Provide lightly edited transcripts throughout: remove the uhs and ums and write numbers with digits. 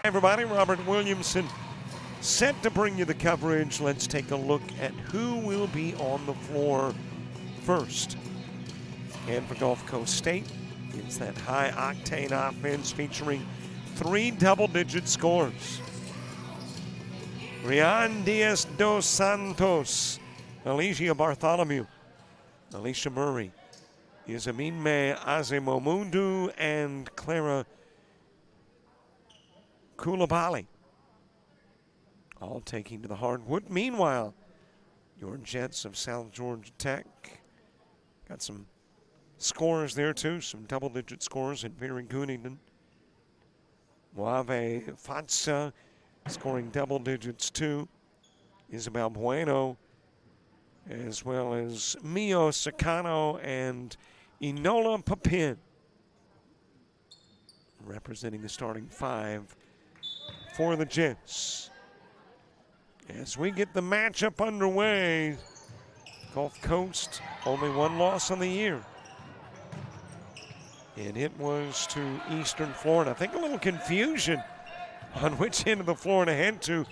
Everybody, Robert Williamson set to bring you the coverage. Let's take a look at who will be on the floor first. And for Gulf Coast State, it's that high-octane offense featuring 3 double-digit scores. Rian Diaz dos Santos, Alicia Bartholomew, Alicia Murray, Izamine Azemomundu, and Clara Koulibaly, all taking to the hardwood. Meanwhile, your Jets of South Georgia Tech got some scores there too, some double-digit scores at Vera Gunington. Moave Fatsa scoring double digits too. Isabel Bueno, as well as Mio Sakano and Enola Papin, representing the starting 5 for the Jets. As we get the matchup underway, Gulf Coast only 1 loss on the year, and it was to Eastern Florida. I think a little confusion on which end of the floor to head to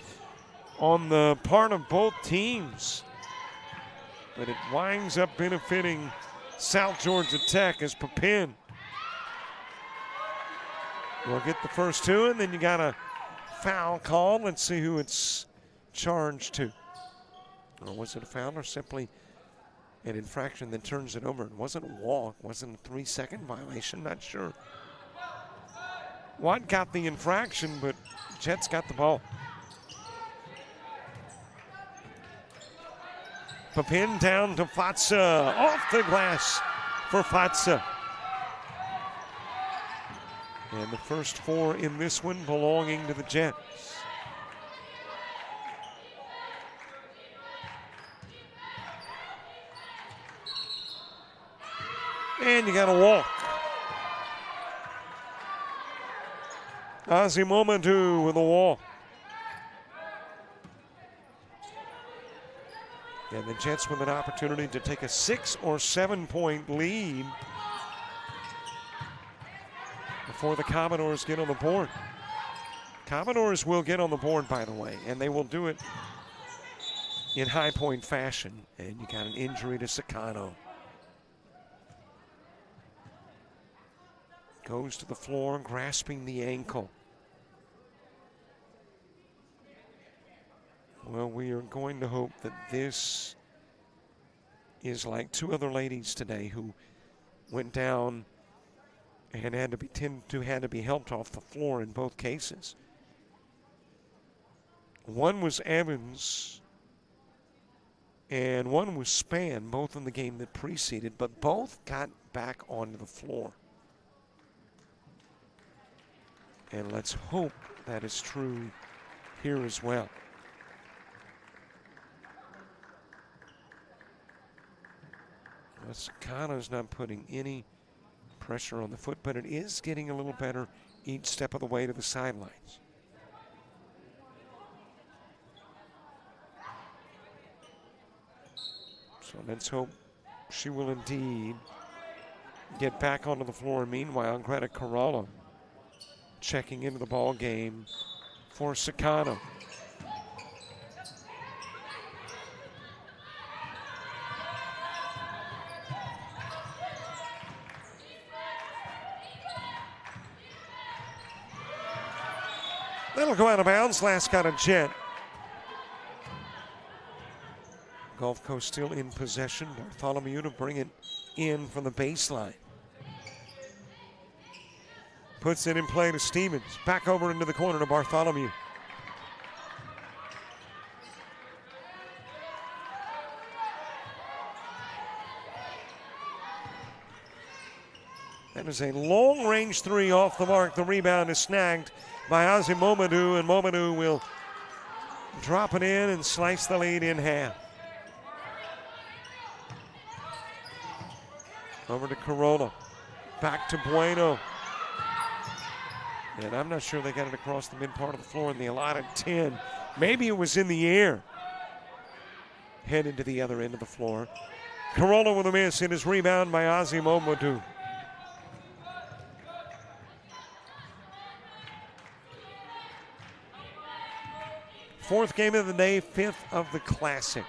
on the part of both teams, but it winds up benefiting South Georgia Tech as Papin will get the first 2, and then you got a foul call. Let's see who it's charged to. Or was it a foul or simply an infraction that turns it over? It wasn't a walk, wasn't a 3-second violation, not sure. Watt got the infraction, but Jets got the ball. Papin down to Fatsa, off the glass for Fatsa. And the first 4 in this one belonging to the Jets. And you got a walk. Azemomundu with a walk. And the Jets with an opportunity to take a 6 or 7 point lead before the Commodores get on the board. Commodores will get on the board, by the way, and they will do it in high point fashion. And you got an injury to Sakano. Goes to the floor, grasping the ankle. Well, we are going to hope that this is like 2 other ladies today who went down and had to be helped off the floor in both cases. One was Evans and one was Spann, both in the game that preceded, but both got back onto the floor. And let's hope that is true here as well. Sakano's not putting any pressure on the foot, but it is getting a little better each step of the way to the sidelines. So let's hope she will indeed get back onto the floor. Meanwhile, Greta Carollo checking into the ball game for Sakano. That'll go out of bounds. Last got a Jet. Gulf Coast still in possession. Bartholomew to bring it in from the baseline. Puts it in play to Stevens. Back over into the corner to Bartholomew. That is a long-range 3 off the mark. The rebound is snagged by Azemomundu, and Momadou will drop it in and slice the lead in half. Over to Corona. Back to Bueno. And I'm not sure they got it across the mid part of the floor in the allotted 10. Maybe it was in the air. headed to the other end of the floor. Corolla with a miss. It is rebound by Azim Omodu. Fourth game of the day, fifth of the Classic.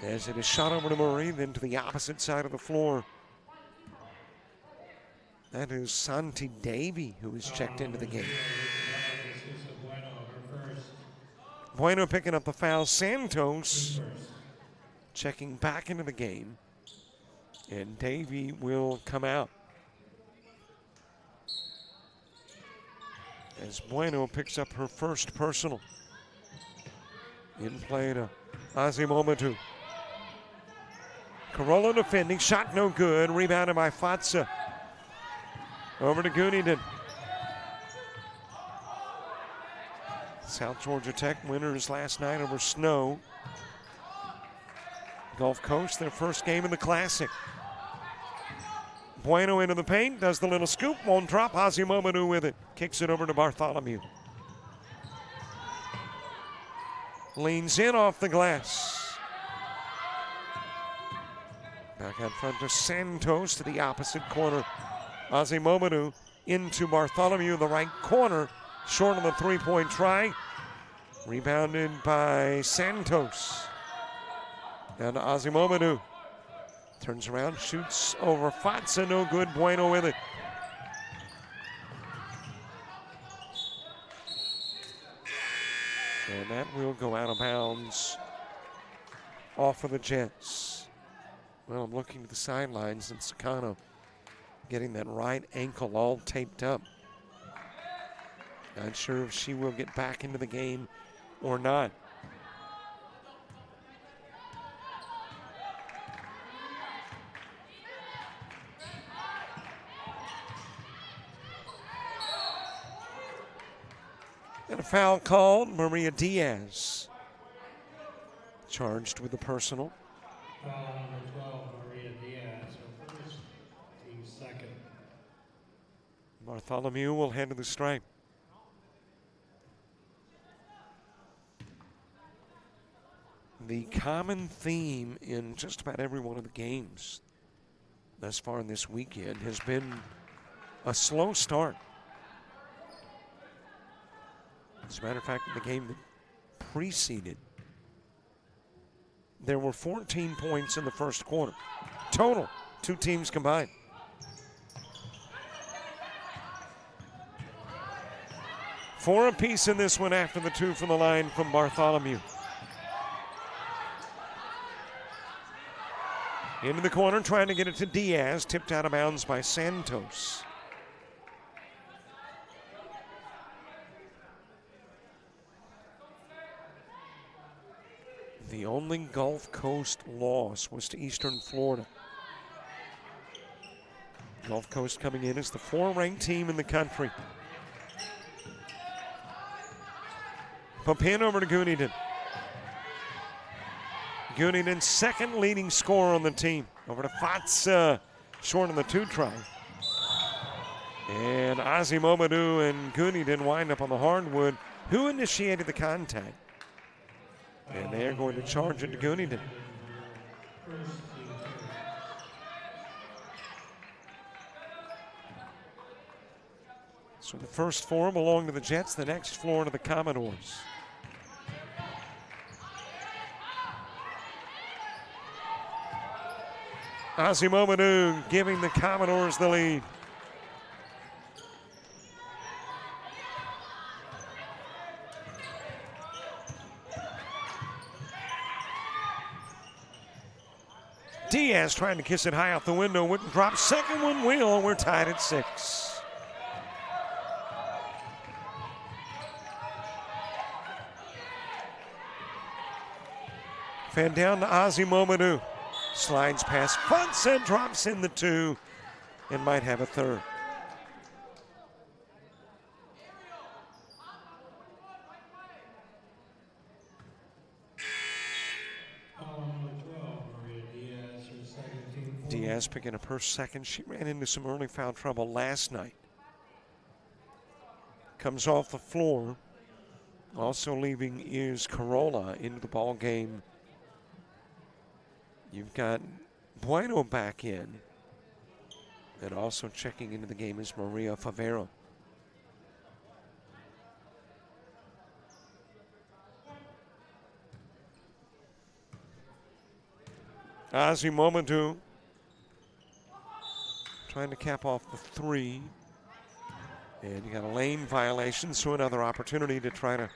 As it is shot over to Murray, then to the opposite side of the floor. That is Santi Davy, who is checked into the game. Bueno picking up the foul. Santos checking back into the game. And Davy will come out. As Bueno picks up her first personal. In play to Azim Omodu. Corolla defending, shot no good. Rebounded by Fatsa. Over to Gunington. South Georgia Tech winners last night over Snow. Gulf Coast, their first game in the Classic. Bueno into the paint, does the little scoop, won't drop. Azim Omodu with it. Kicks it over to Bartholomew. Leans in off the glass. Back out front to Santos to the opposite corner. Azim Omodu into Bartholomew, the right corner. Short on the three-point try. Rebounded by Santos. Down to Azim Omodu. Turns around, shoots over Fatsa, no good. Bueno with it. And that will go out of bounds off of the Jets. Well, I'm looking to the sidelines and Sakano getting that right ankle all taped up. Not sure if she will get back into the game or not. And a foul called. Maria Diaz charged with the personal. Foul number 12, Maria Diaz, her first, team second. Bartholomew will head to the stripe. The common theme in just about every one of the games thus far in this weekend has been a slow start. As a matter of fact, in the game that preceded, there were 14 points in the first quarter. Total, two teams combined. Four apiece in this one after the two from the line from Bartholomew. Into the corner, trying to get it to Diaz, tipped out of bounds by Santos. The only Gulf Coast loss was to Eastern Florida. Gulf Coast coming in as the 4th-ranked team in the country. Papin over to Gunington. Gunington's second leading scorer on the team. Over to Fatsa, short on the two try. And Azim Omodu and Gunington wind up on the hardwood. Who initiated the contact? And they're going to charge it to Gunington. So the first four belong to the Jets, the next four to the Commodores. Azim Omodu giving the Commodores the lead. Diaz trying to kiss it high out the window, wouldn't drop. Second one will. We're tied at 6. Fan down to Azim Omodu. Slides past Fatsa, drops in the 2, and might have a third. Diaz picking up her second. She ran into some early foul trouble last night. Comes off the floor. Also leaving is Corolla into the ball game You've got Bueno back in. And also checking into the game is Maria Favero. Ozzy Momodou trying to cap off the 3. And you got a lane violation, so another opportunity to try to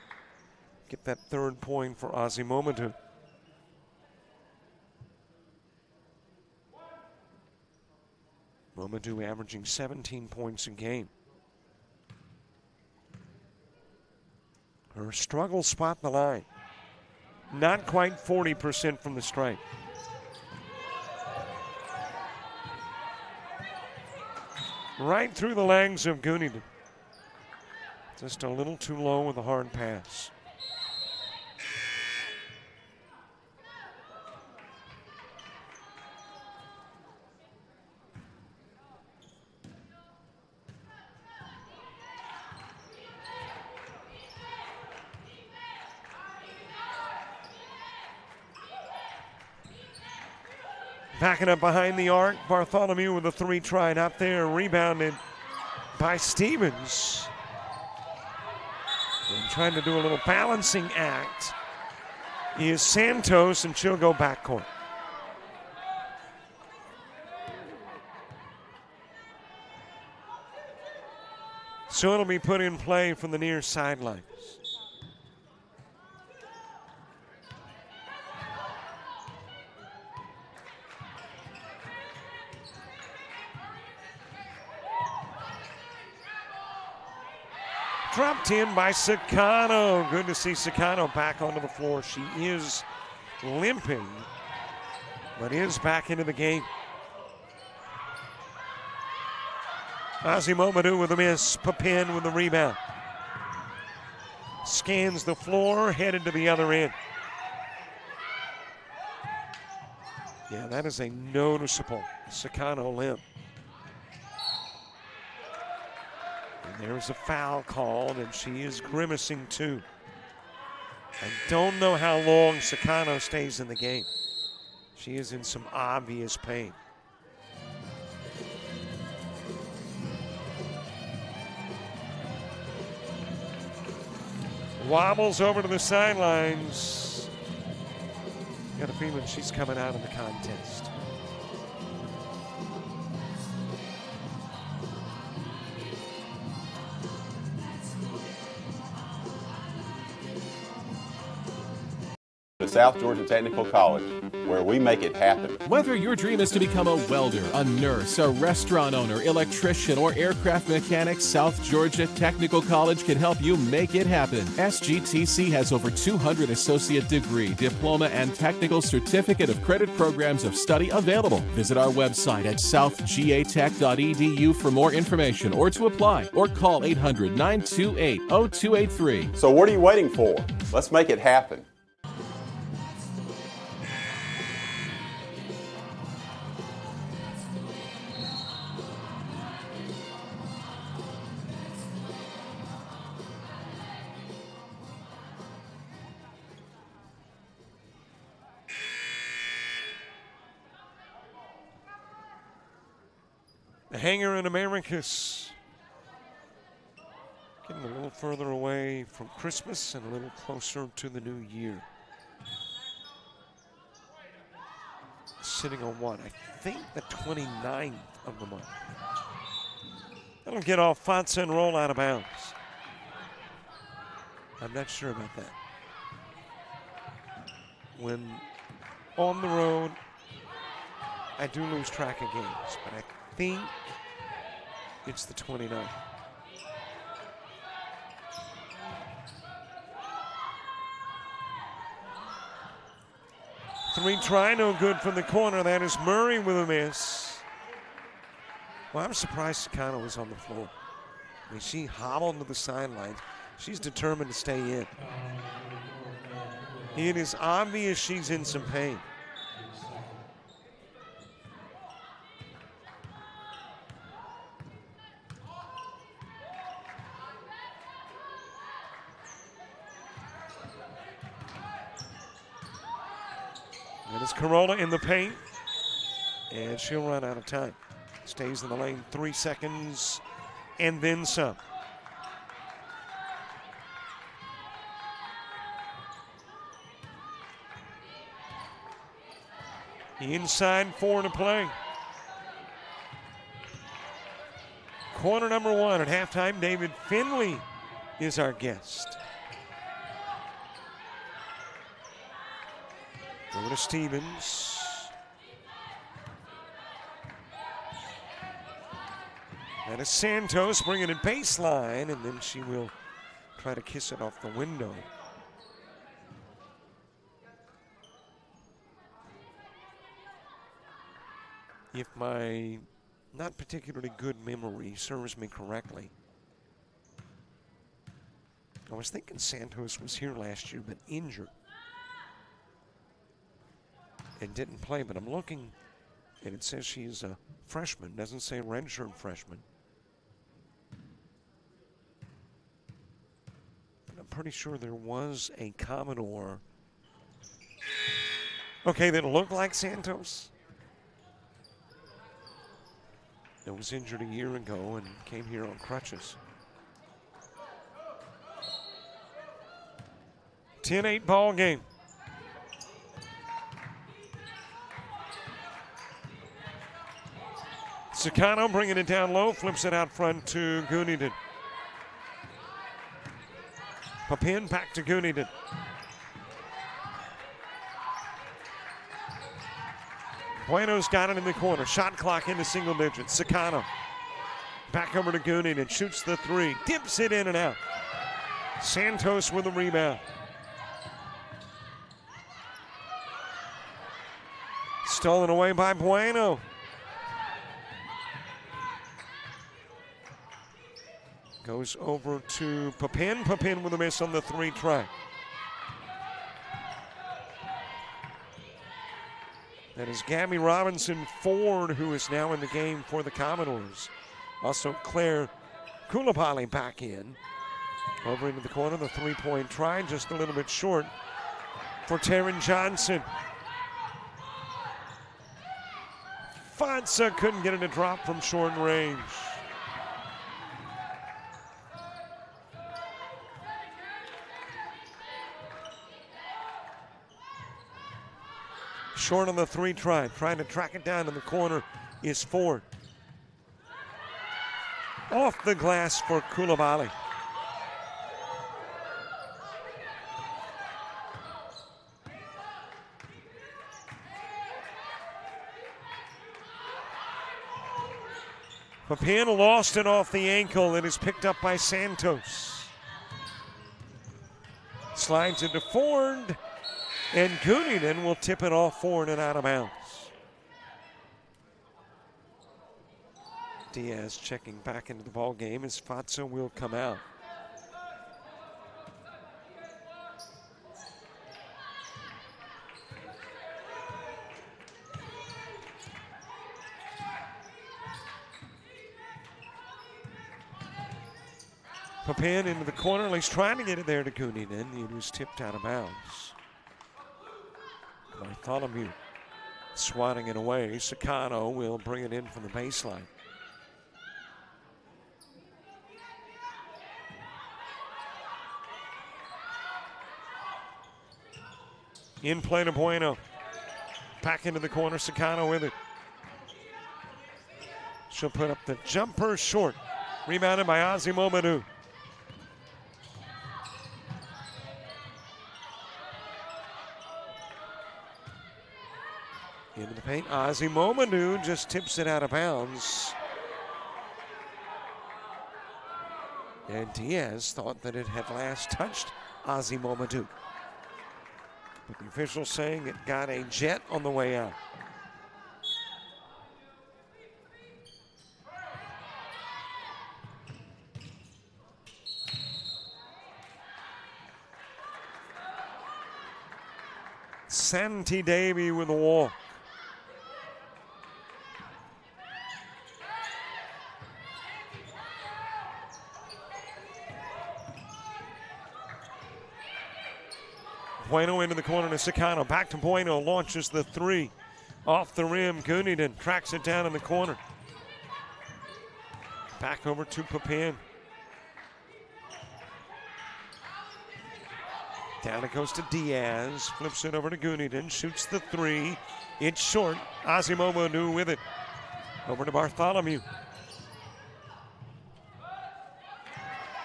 get that 3rd point for Ozzy Momodou. Momodou averaging 17 points a game. Her struggle spot the line. Not quite 40% from the stripe. Right through the legs of Gunington. Just a little too low with a hard pass. Backing up behind the arc, Bartholomew with a 3 tried up there, rebounded by Stevens. And trying to do a little balancing act is Santos, and she'll go backcourt. So it'll be put in play from the near sidelines. Dropped in by Sakano. Good to see Sakano back onto the floor. She is limping, but is back into the game. Ozzy Momodou with a miss. Papin with the rebound. Scans the floor, headed to the other end. Yeah, that is a noticeable Sakano limp. And there's a foul called, and she is grimacing too. I don't know how long Sakano stays in the game. She is in some obvious pain. Wobbles over to the sidelines. Got a feeling she's coming out of the contest. To South Georgia Technical College, where we make it happen. Whether your dream is to become a welder, a nurse, a restaurant owner, electrician, or aircraft mechanic, South Georgia Technical College can help you make it happen. SGTC has over 200 associate degree, diploma, and technical certificate of credit programs of study available. Visit our website at southgatech.edu for more information or to apply, or call 800-928-0283. So what are you waiting for? Let's make it happen. The Hangar in Americus getting a little further away from Christmas and a little closer to the new year. Sitting on what? I think the 29th of the month. That'll get off Fatsa and roll out of bounds. I'm not sure about that. When on the road, I do lose track of games, but I think it's the 29th. Three try, no good from the corner. That is Murray with a miss. Well, I'm surprised Sakano was on the floor. I mean, she hobbled to the sidelines. She's determined to stay in. It is obvious she's in some pain. Here's Corolla in the paint, and she'll run out of time. Stays in the lane 3 seconds and then some. Inside 4 to play. Quarter number 1 at halftime. David Finley is our guest. Over to Stevens. That is Santos bringing it baseline, and then she will try to kiss it off the window. If my not particularly good memory serves me correctly, I was thinking Santos was here last year but injured and didn't play, but I'm looking and it says she's a freshman, doesn't say redshirt freshman. But I'm pretty sure there was a Commodore, okay, that looked like Santos. That was injured a year ago and came here on crutches. 10-8 ball game. Sakano bringing it down low, flips it out front to Guniden. Papin back to Guniden. Bueno's got it in the corner. Shot clock into single digits. Sakano back over to Guniden, shoots the 3, dips it in and out. Santos with the rebound. Stolen away by Bueno. Goes over to Papin. Papin with a miss on the 3 try. That is Gabby Robinson Ford, who is now in the game for the Commodores. Also Claire Koulibaly back in. Over into the corner, the 3-point try, just a little bit short for Taryn Johnson. Fonsa couldn't get it to drop from short range. Short on the 3 try, trying to track it down in the corner is Ford. Off the glass for Koulibaly. Papin lost it off the ankle. It is picked up by Santos. Slides it to Ford. And Guniden will tip it off forward and out of bounds. Diaz checking back into the ball game as Fatso will come out. Papin into the corner, at least trying to get it there to Guniden. It was tipped out of bounds. Bartholomew swatting it away. Sakano will bring it in from the baseline. In play to Bueno. Back into the corner, Sakano with it. She'll put up the jumper short. Rebounded by Ozzy Momadu. Into the paint, Ozzy Momadu just tips it out of bounds. And Diaz thought that it had last touched Ozzy Momadu. But the official saying it got a jet on the way out. Santi Davy with a walk. Bueno into the corner to Sicano. Back to Bueno. Launches the three. Off the rim. Guniden tracks it down in the corner. Back over to Papin. Down it goes to Diaz. Flips it over to Guniden. Shoots the three. It's short. Azimomo with it. Over to Bartholomew.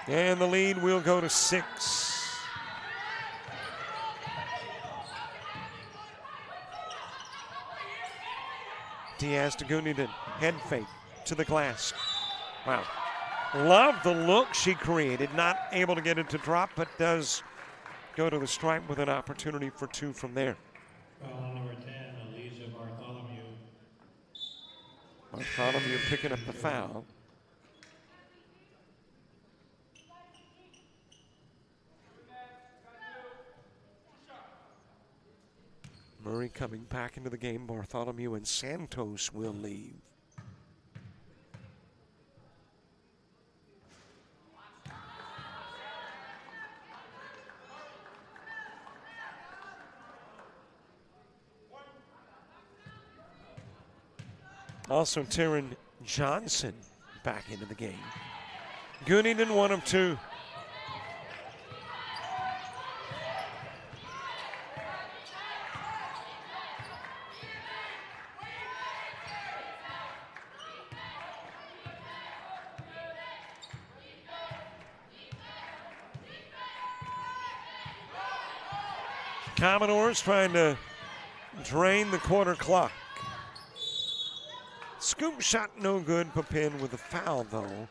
And the lead will go to 6. Diaz to Guniden. Head fake to the glass. Wow. Love the look she created. Not able to get it to drop, but does go to the stripe with an opportunity for 2 from there. Foul on number 10, Elisa Bartholomew. Bartholomew picking up the foul. Murray coming back into the game. Bartholomew and Santos will leave. Also, Taryn Johnson back into the game. Guniden 1 of 2. Commodores trying to drain the quarter clock. Scoop shot no good. Papin with a foul though.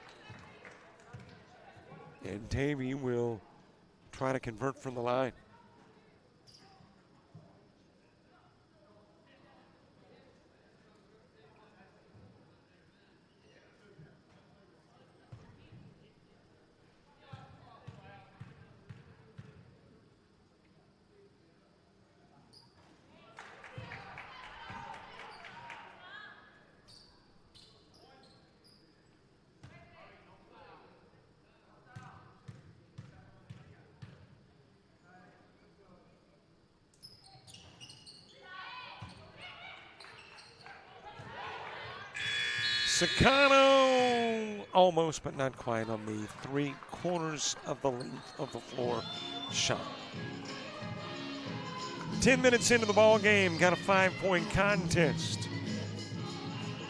And Davey will try to convert from the line. Sicano almost, but not quite on the 3/4 of the length of the floor shot. 10 minutes into the ball game, got a 5-point contest.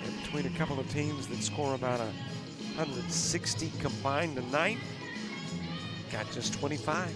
And between a couple of teams that score about 160 combined tonight, got just 25.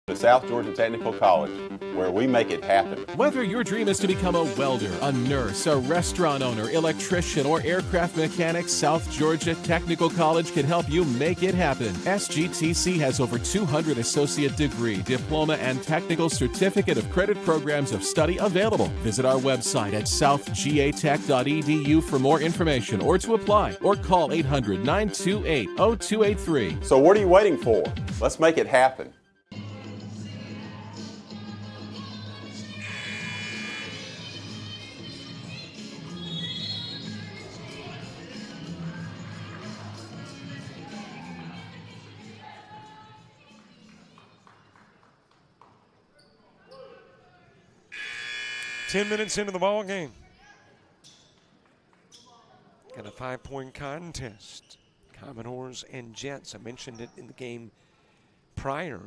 To South Georgia Technical College, where we make it happen. Whether your dream is to become a welder, a nurse, a restaurant owner, electrician, or aircraft mechanic, South Georgia Technical College can help you make it happen. SGTC has over 200 associate degree, diploma, and technical certificate of credit programs of study available. Visit our website at southgatech.edu for more information or to apply, or call 800-928-0283. So what are you waiting for? Let's make it happen. Ten minutes into the ball game. Got a 5-point contest. Commodores and Jets. I mentioned it in the game prior.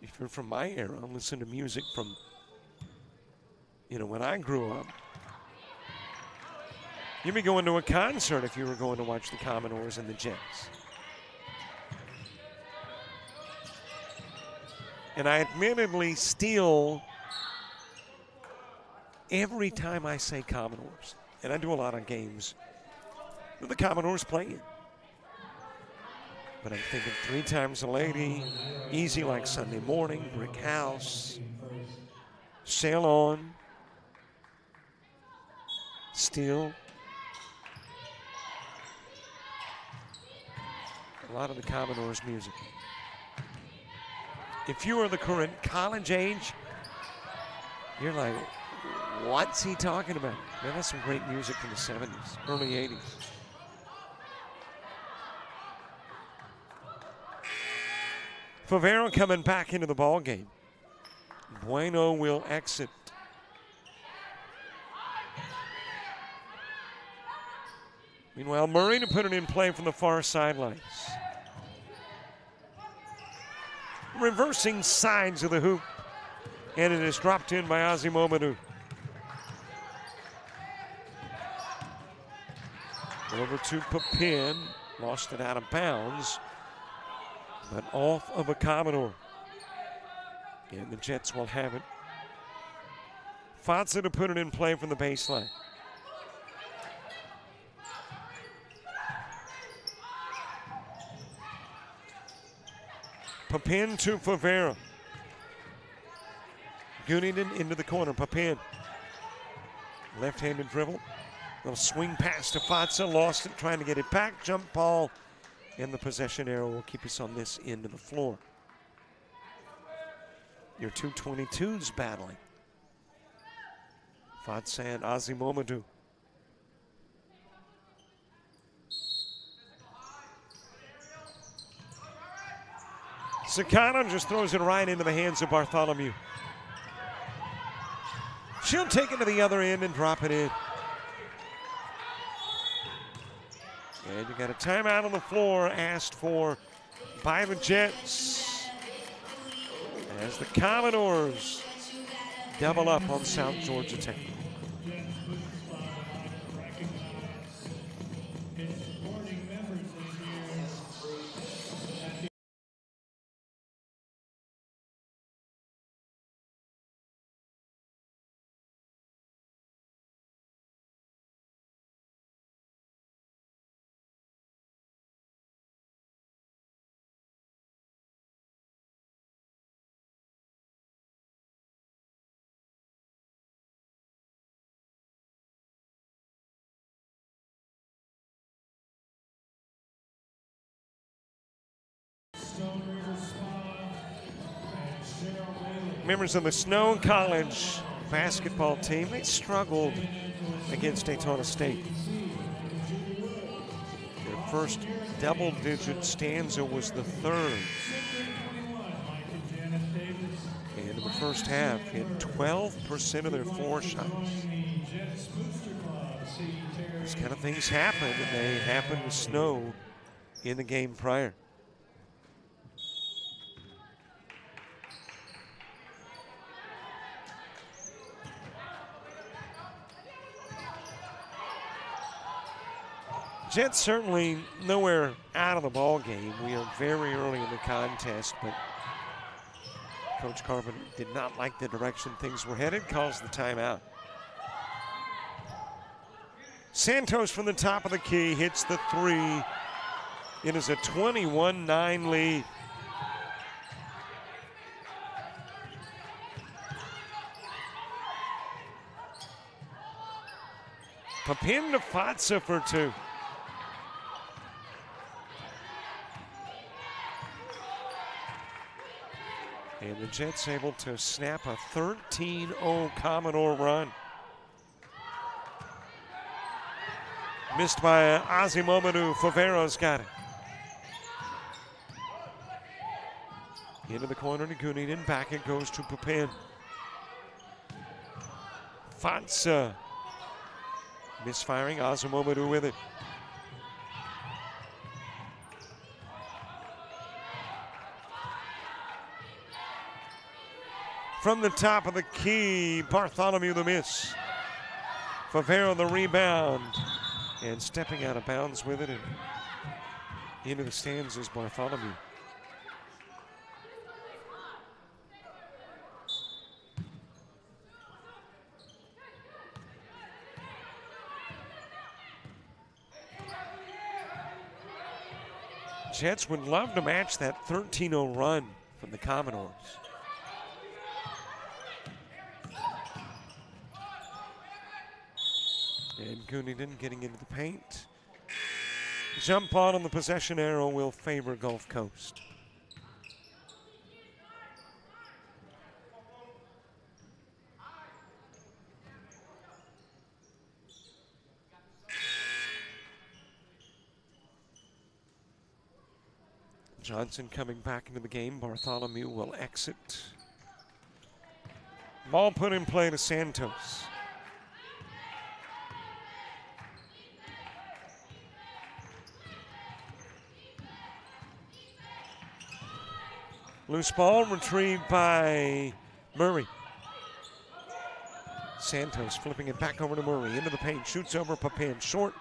If you're from my era, listen to music from, when I grew up. You'd be going to a concert if you were going to watch the Commodores and the Jets. And I admittedly still, every time I say Commodores, and I do a lot of games, the Commodores playing. But I'm thinking 3 Times a Lady, Easy Like Sunday Morning, Brick House, Sail On, Still. A lot of the Commodores music. If you are the current college age, you're like, what's he talking about? Man, that's some great music from the 70s, early 80s. Favero coming back into the ball game. Bueno will exit. Meanwhile, Murray to put it in play from the far sidelines. Reversing sides of the hoop. And it is dropped in by Azimomadou. Over to Papin. Lost it out of bounds. But off of a Commodore. And the Jets will have it. Fatsa to put it in play from the baseline. Papin to Favero. Gunington into the corner. Papin. Left-handed dribble. Little swing pass to Fatsa. Lost it, trying to get it back. Jump ball. And the possession arrow will keep us on this end of the floor. Your two 22s battling. Fatsa and Azimomadou. Sakano just throws it right into the hands of Bartholomew. She'll take it to the other end and drop it in. And you got a timeout on the floor asked for by the Jets as the Commodores double up on South Georgia Tech. Members of the Snow College basketball team, they struggled against Daytona State. Their first double-digit stanza was the third. And in the first half, hit 12% of their floor shots. These kind of things happen, and they happened to Snow in the game prior. Jets certainly nowhere out of the ball game. We are very early in the contest, but Coach Carpenter did not like the direction things were headed, calls the timeout. Santos from the top of the key hits the three. It is a 21-9 lead. Papin to Fatsa for two. And the Jets able to snap a 13-0 Commodore run. Missed by Azimomadou. Favero's got it. Into the corner to Gunington. Back it goes to Papin. Fatsa. Misfiring. Azimomadou with it. From the top of the key, Bartholomew the miss. Favero the rebound. And stepping out of bounds with it and into the stands is Bartholomew. Jets would love to match that 13-0 run from the Commodores. And Gunington getting into the paint. Jump on the possession arrow will favor Gulf Coast. Johnson coming back into the game. Bartholomew will exit. Ball put in play to Santos. Loose ball retrieved by Murray. Santos flipping it back over to Murray. Into the paint, shoots over Papin. Short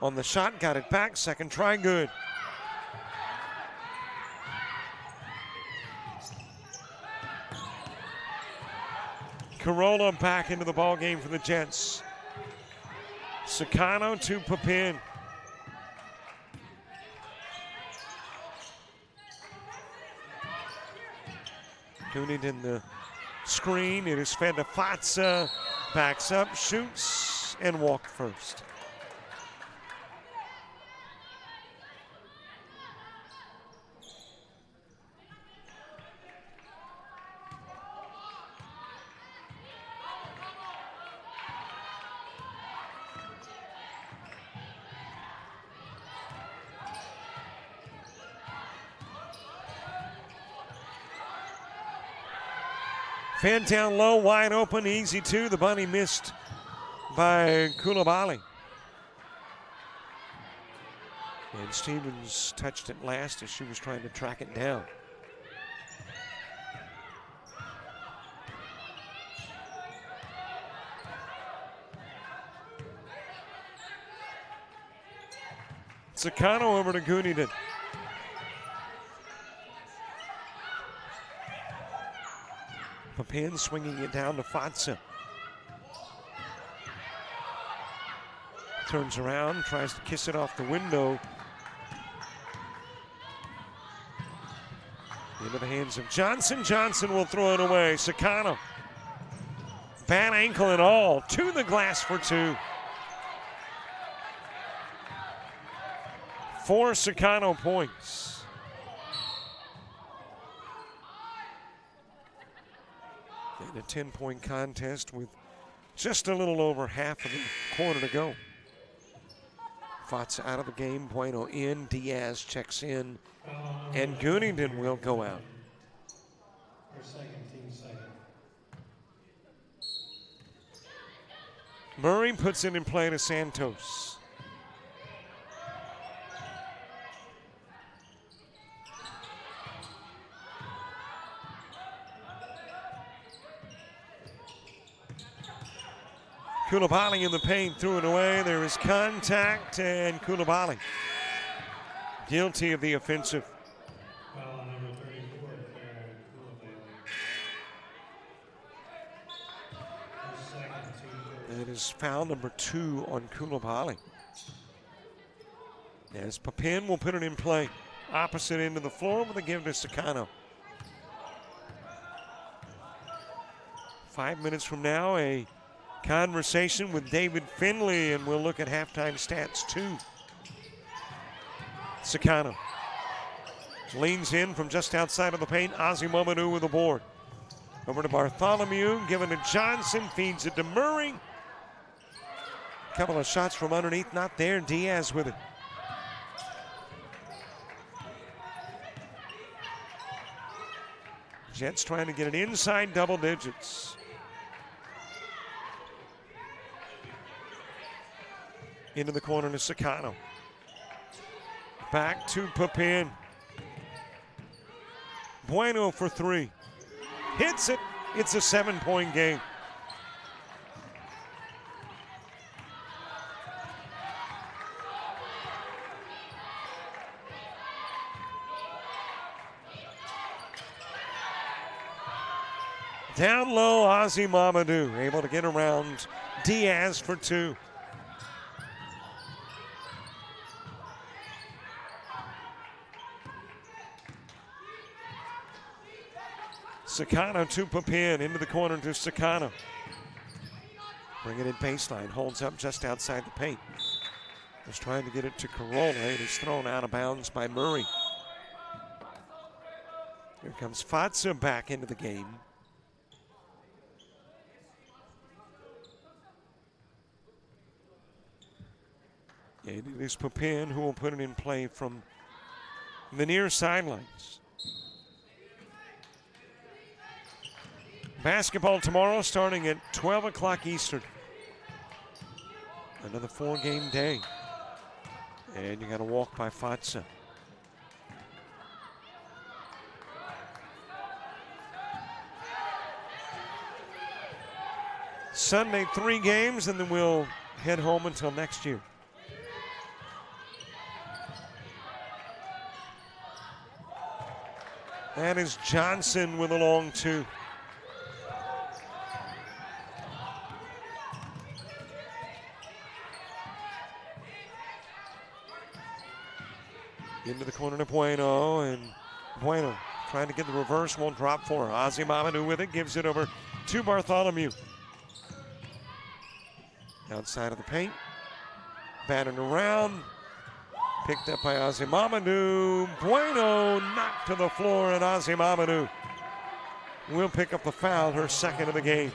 on the shot, got it back. Second try, good. Corolla back into the ball game for the Jets. Sakano to Papin. Koenig in the screen. It is fed to Fatsa. Backs up, shoots, and walked first. Fan down low, wide open, easy two. The bunny missed by Koulibaly. And Stevens touched it last as she was trying to track it down. Sakano over to Guniden. Papin swinging it down to Fatsa. Turns around, tries to kiss it off the window. Into the hands of Johnson. Johnson will throw it away. Sakano. Bad ankle and all. To the glass for two. 4 Sakano points. In a 10-point contest with just a little over half of the quarter to go. Fatsa out of the game, Bueno in, Diaz checks in, and Gunington will go out. Our second, team second. Murray puts it in play to Santos. Koulibaly in the paint, threw it away. There is contact, and Koulibaly guilty of the offensive. Foul on number 34, Koulibaly. Our second, team That is foul number 2 on Koulibaly. As Papin will put it in play. Opposite end of the floor with a give to Sakano. 5 minutes from now, a conversation with David Finley, and we'll look at halftime stats too. Sakano leans in from just outside of the paint. Ozzy Mamadou with the board. Over to Bartholomew, given to Johnson, feeds it to Murray. Couple of shots from underneath, not there. Diaz with it. Jets trying to get it inside double digits. Into the corner to Sakano. Back to Papin. Bueno for 3. Hits it. It's a 7-point game. Down low, Ozzy Mamadou able to get around Diaz for 2. Sakano to Papin, into the corner to Sakano. Bringing it baseline, holds up just outside the paint. Was trying to get it to Corolla. It is thrown out of bounds by Murray. Here comes Fatsa back into the game. And it is Papin who will put it in play from the near sidelines. Basketball tomorrow starting at 12 o'clock Eastern. Another 4-game day. And you got to walk by FATSA. Sunday, 3 games, and then we'll head home until next year. That is Johnson with a long 2. Into the corner to Bueno, and Bueno trying to get the reverse, won't drop for her. Ozzy Mamadou with it, gives it over to Bartholomew. Outside of the paint, batted around, picked up by Ozzy Mamadou. Bueno knocked to the floor, and Ozzy Mamadou will pick up the foul, her second of the game.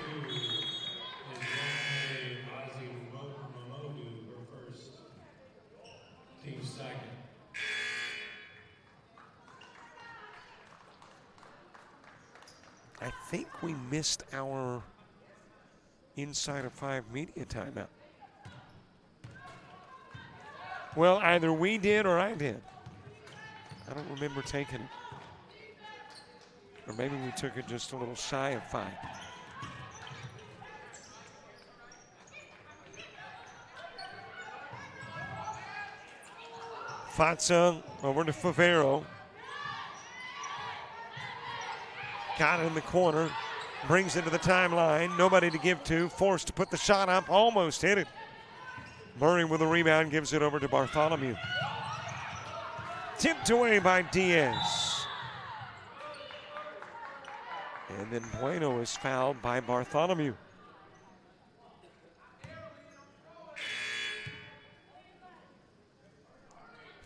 I think we missed our inside of 5 media timeout. Well, either we did or I did. I don't remember taking it. Or maybe we took it just a little shy of 5. Fatsa over to Favero. Got it in the corner. Brings it to the timeline. Nobody to give to. Forced to put the shot up. Almost hit it. Murray with the rebound gives it over to Bartholomew. Tipped away by Diaz. And then Bueno is fouled by Bartholomew.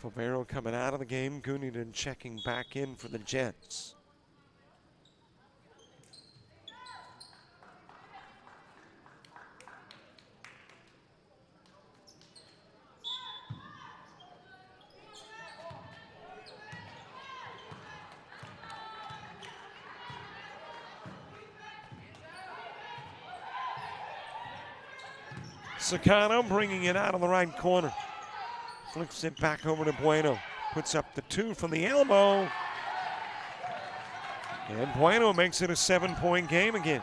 Favero coming out of the game. Guniden checking back in for the Jets. Sacano bringing it out of the right corner. Flips it back over to Bueno. Puts up the 2 from the elbow. And Bueno makes it a 7-point game again.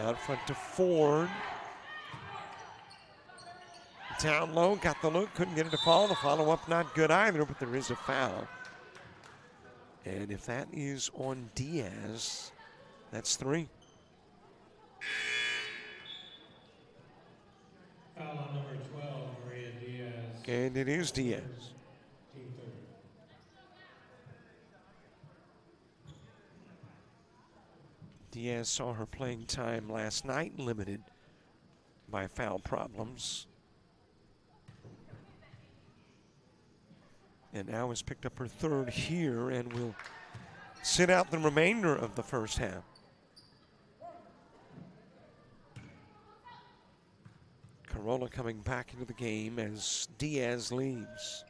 Out front to Ford. Down low, got the look, couldn't get it to fall. The follow-up not good either, but there is a foul. And if that is on Diaz, that's 3. Foul on number 12, Maria Diaz. And it is Diaz. Team third. Diaz saw her playing time last night, limited by foul problems. And now has picked up her 3rd here and will sit out the remainder of the first half. Carolla coming back into the game as Diaz leaves.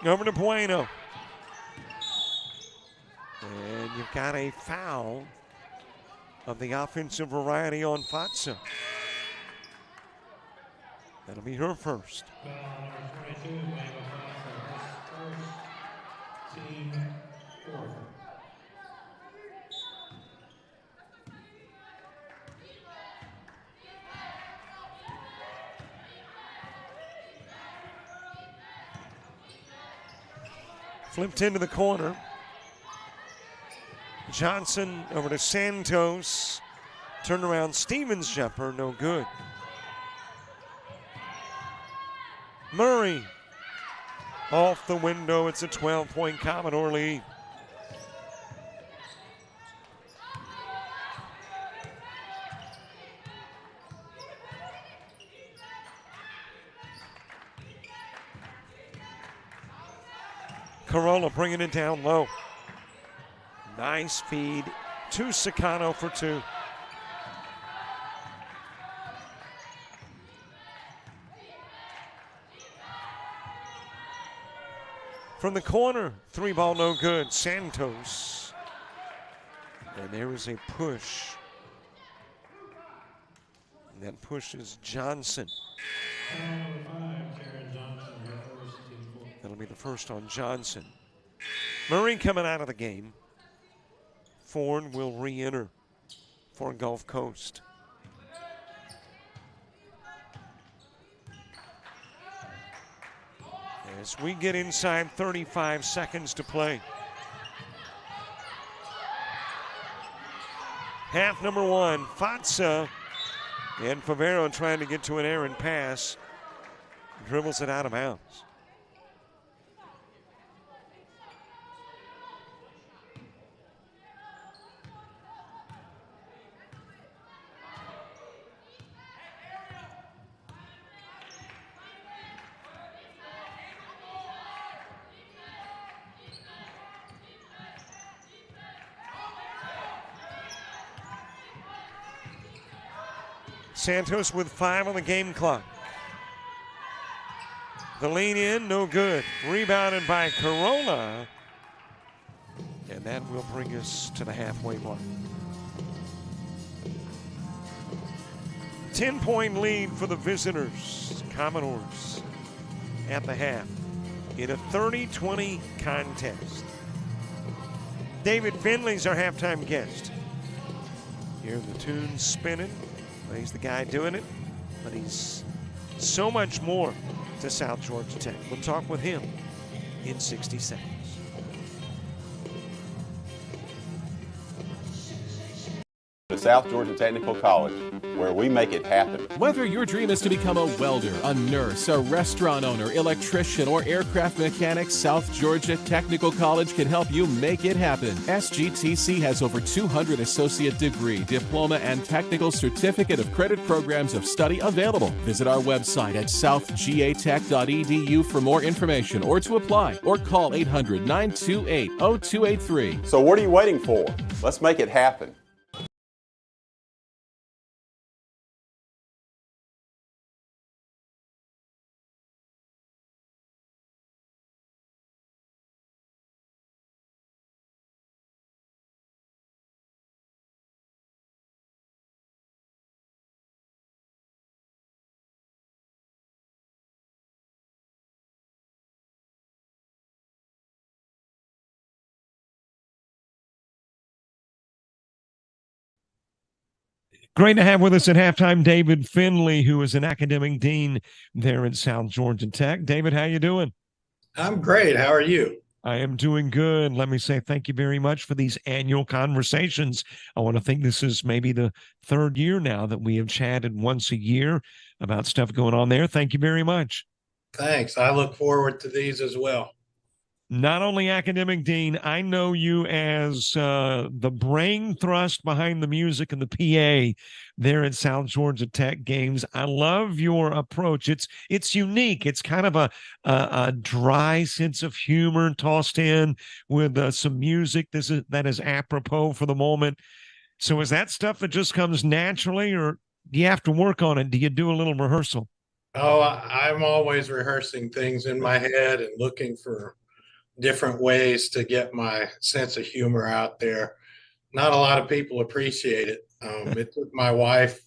Over to Bueno. And you've got a foul of the offensive variety on Fatsa. That'll be her first. Foul number 22, Mega Foster. First, team 4th. Flipped into the corner. Johnson over to Santos. Turnaround Stevens jumper, no good. Murray off the window. It's a 12-point Commodore lead. Corolla bringing it down low. Nice feed to Sicano for two. From the corner, 3-ball no good. Santos. And there is a push. And that pushes Johnson. That'll be the first on Johnson. Murray coming out of the game. Ford will re-enter for Gulf Coast. As we get inside 35 seconds to play. Half number one, Fatsa and Favero trying to get to an errant pass. Dribbles it out of bounds. Santos with 5 on the game clock. The lean in, no good. Rebounded by Corolla. And that will bring us to the halfway mark. 10-point lead for the visitors, Commodores, at the half in a 30-20 contest. David Finley's our halftime guest. Hear the tune spinning. Well, he's the guy doing it, but he's so much more to South Georgia Tech. We'll talk with him in 60 seconds. To South Georgia Technical College, where we make it happen. Whether your dream is to become a welder, a nurse, a restaurant owner, electrician, or aircraft mechanic, South Georgia Technical College can help you make it happen. SGTC has over 200 associate degree, diploma, and technical certificate of credit programs of study available. Visit our website at southgatech.edu for more information or to apply, or call 800-928-0283. So what are you waiting for? Let's make it happen. Great to have with us at halftime David Finley, who is an academic dean there at South Georgia Tech. David, how you doing? I'm great. How are you? I am doing good. Let me say thank you very much for these annual conversations. I want to think this is maybe the third year now that we have chatted once a year about stuff going on there. Thank you very much. Thanks. I look forward to these as well. Not only academic dean, I know you as the brain thrust behind the music and the PA there at South Georgia Tech games. I love your approach. It's unique. It's kind of a dry sense of humor tossed in with some music that is apropos for the moment. So is that stuff that just comes naturally, or do you have to work on it? Do you do a little rehearsal? Oh, I'm always rehearsing things in my head and looking for different ways to get my sense of humor out there. Not a lot of people appreciate it. It took my wife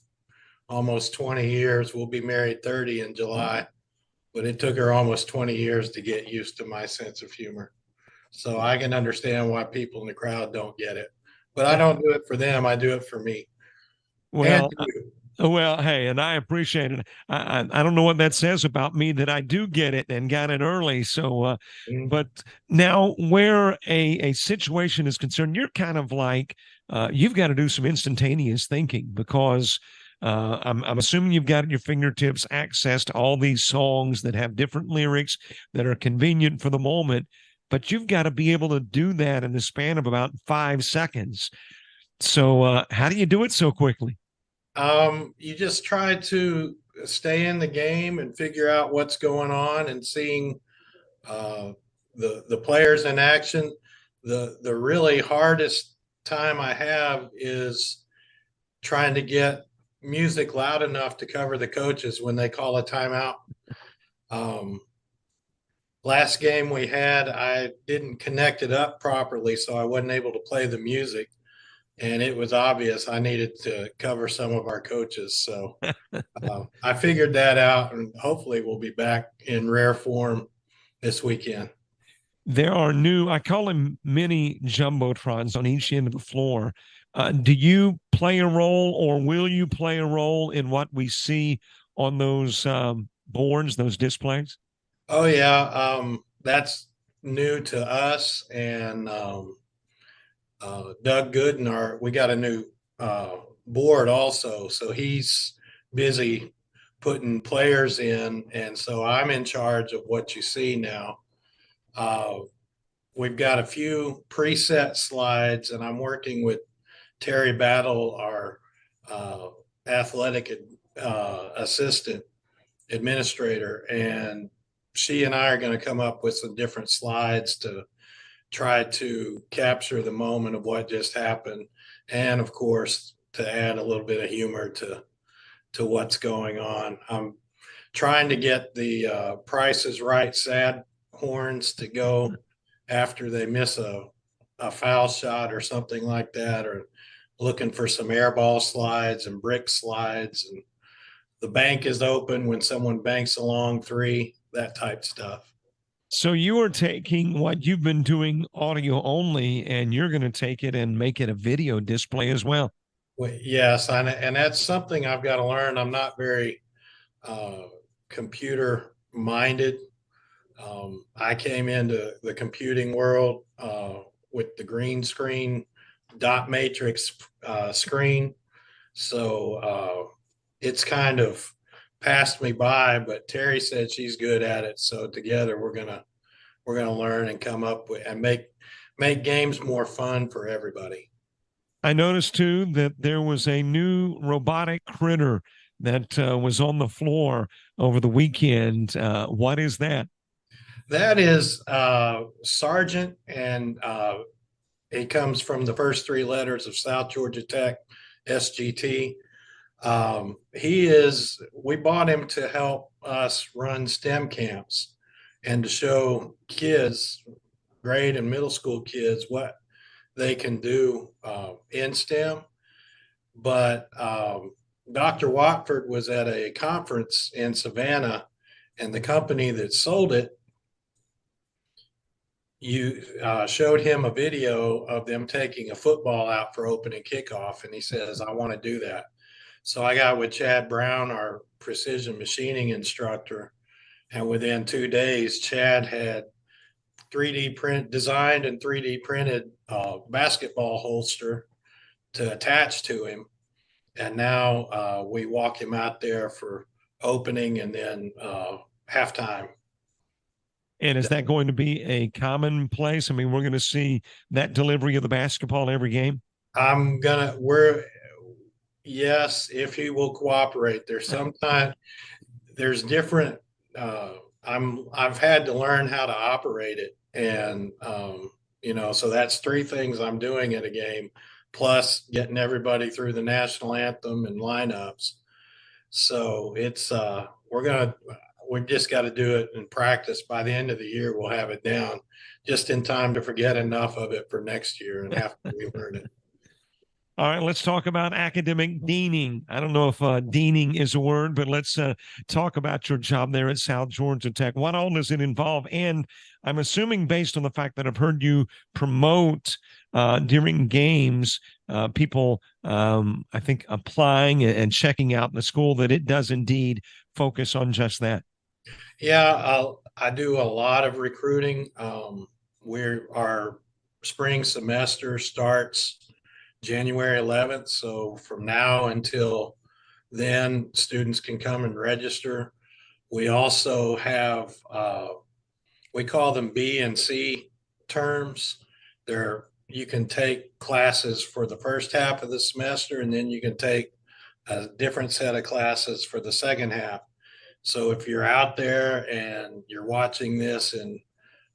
almost 20 years. We'll be married 30 in July, but it took her almost 20 years to get used to my sense of humor. So I can understand why people in the crowd don't get it. But I don't do it for them. I do it for me. Well, And you. well, hey, and I appreciate it. I don't know what that says about me that I do get it and got it early. So, but now where a situation is concerned, you're kind of like you've got to do some instantaneous thinking because I'm assuming you've got at your fingertips access to all these songs that have different lyrics that are convenient for the moment, but you've got to be able to do that in the span of about 5 seconds. So, how do you do it so quickly? You just try to stay in the game and figure out what's going on and seeing the players in action. The really hardest time I have is trying to get music loud enough to cover the coaches when they call a timeout. Last game we had, I didn't connect it up properly, so I wasn't able to play the music. And it was obvious I needed to cover some of our coaches. So I figured that out, and hopefully we'll be back in rare form this weekend. There are new, I call them mini jumbotrons on each end of the floor. Do you play a role, or will you play a role in what we see on those boards, those displays? Oh yeah, that's new to us, and Doug Gooden, we got a new board also, so he's busy putting players in, and so I'm in charge of what you see now. We've got a few preset slides, and I'm working with Terry Battle, our athletic assistant administrator, and she and I are going to come up with some different slides to try to capture the moment of what just happened, and of course to add a little bit of humor to what's going on. I'm trying to get the Price is Right sad horns to go after they miss a foul shot or something like that, or looking for some air ball slides and brick slides, and the bank is open when someone banks a long three, that type stuff. So you are taking what you've been doing audio only, and you're going to take it and make it a video display as well. Well, yes, and that's something I've got to learn. I'm not very computer minded. I came into the computing world with the green screen dot matrix screen, so it's kind of passed me by. But Terry said she's good at it, so together we're gonna learn and come up with and make games more fun for everybody. I noticed too that there was a new robotic critter that was on the floor over the weekend. What is that? That is Sergeant, and he comes from the first three letters of South Georgia Tech, SGT. We bought him to help us run STEM camps and to show kids, grade and middle school kids, what they can do in STEM. But Dr. Watford was at a conference in Savannah, and the company that sold it, showed him a video of them taking a football out for opening kickoff, and he says, I want to do that. So I got with Chad Brown, our precision machining instructor, and within 2 days, Chad had designed and 3D printed basketball holster to attach to him. And now we walk him out there for opening and then halftime. And is that going to be a commonplace? I mean, we're going to see that delivery of the basketball every game? Yes, if he will cooperate. There's different, I've had to learn how to operate it. And, so that's three things I'm doing in a game, plus getting everybody through the national anthem and lineups. So it's, we just got to do it in practice. By the end of the year, we'll have it down just in time to forget enough of it for next year and have to relearn it. All right, let's talk about academic deaning. I don't know if deaning is a word, but let's talk about your job there at South Georgia Tech. What all does it involve? And I'm assuming, based on the fact that I've heard you promote during games, people, I think, applying and checking out the school, that it does indeed focus on just that. Yeah, I do a lot of recruiting. Our spring semester starts January 11th. So from now until then, students can come and register. We also have, we call them B and C terms. You can take classes for the first half of the semester, and then you can take a different set of classes for the second half. So if you're out there and you're watching this in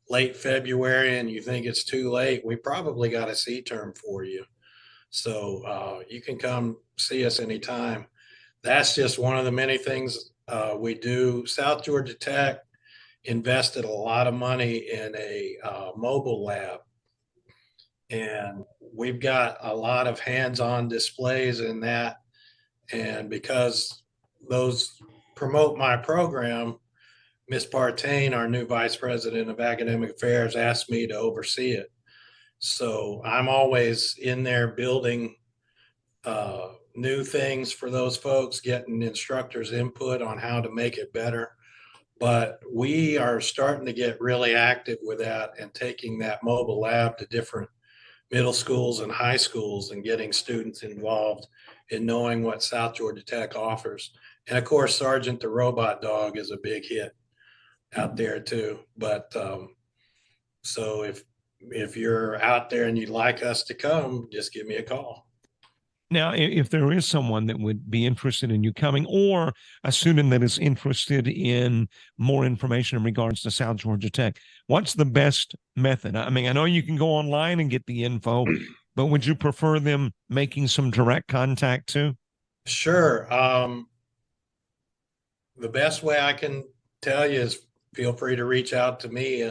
late February and you think it's too late, we probably got a C term for you. So you can come see us anytime. That's just one of the many things we do. South Georgia Tech invested a lot of money in a mobile lab, and we've got a lot of hands-on displays in that. And because those promote my program, Ms. Partain, our new Vice President of Academic Affairs, asked me to oversee it. So I'm always in there building new things for those folks, getting instructors' input on how to make it better. But we are starting to get really active with that and taking that mobile lab to different middle schools and high schools and getting students involved in knowing what South Georgia Tech offers. And of course, Sergeant the Robot Dog is a big hit out there too. But so if you're out there and you'd like us to come, just give me a call. Now, if there is someone that would be interested in you coming, or a student that is interested in more information in regards to South Georgia Tech, what's the best method? I mean, I know you can go online and get the info, but would you prefer them making some direct contact too? Sure. The best way I can tell you is feel free to reach out to me.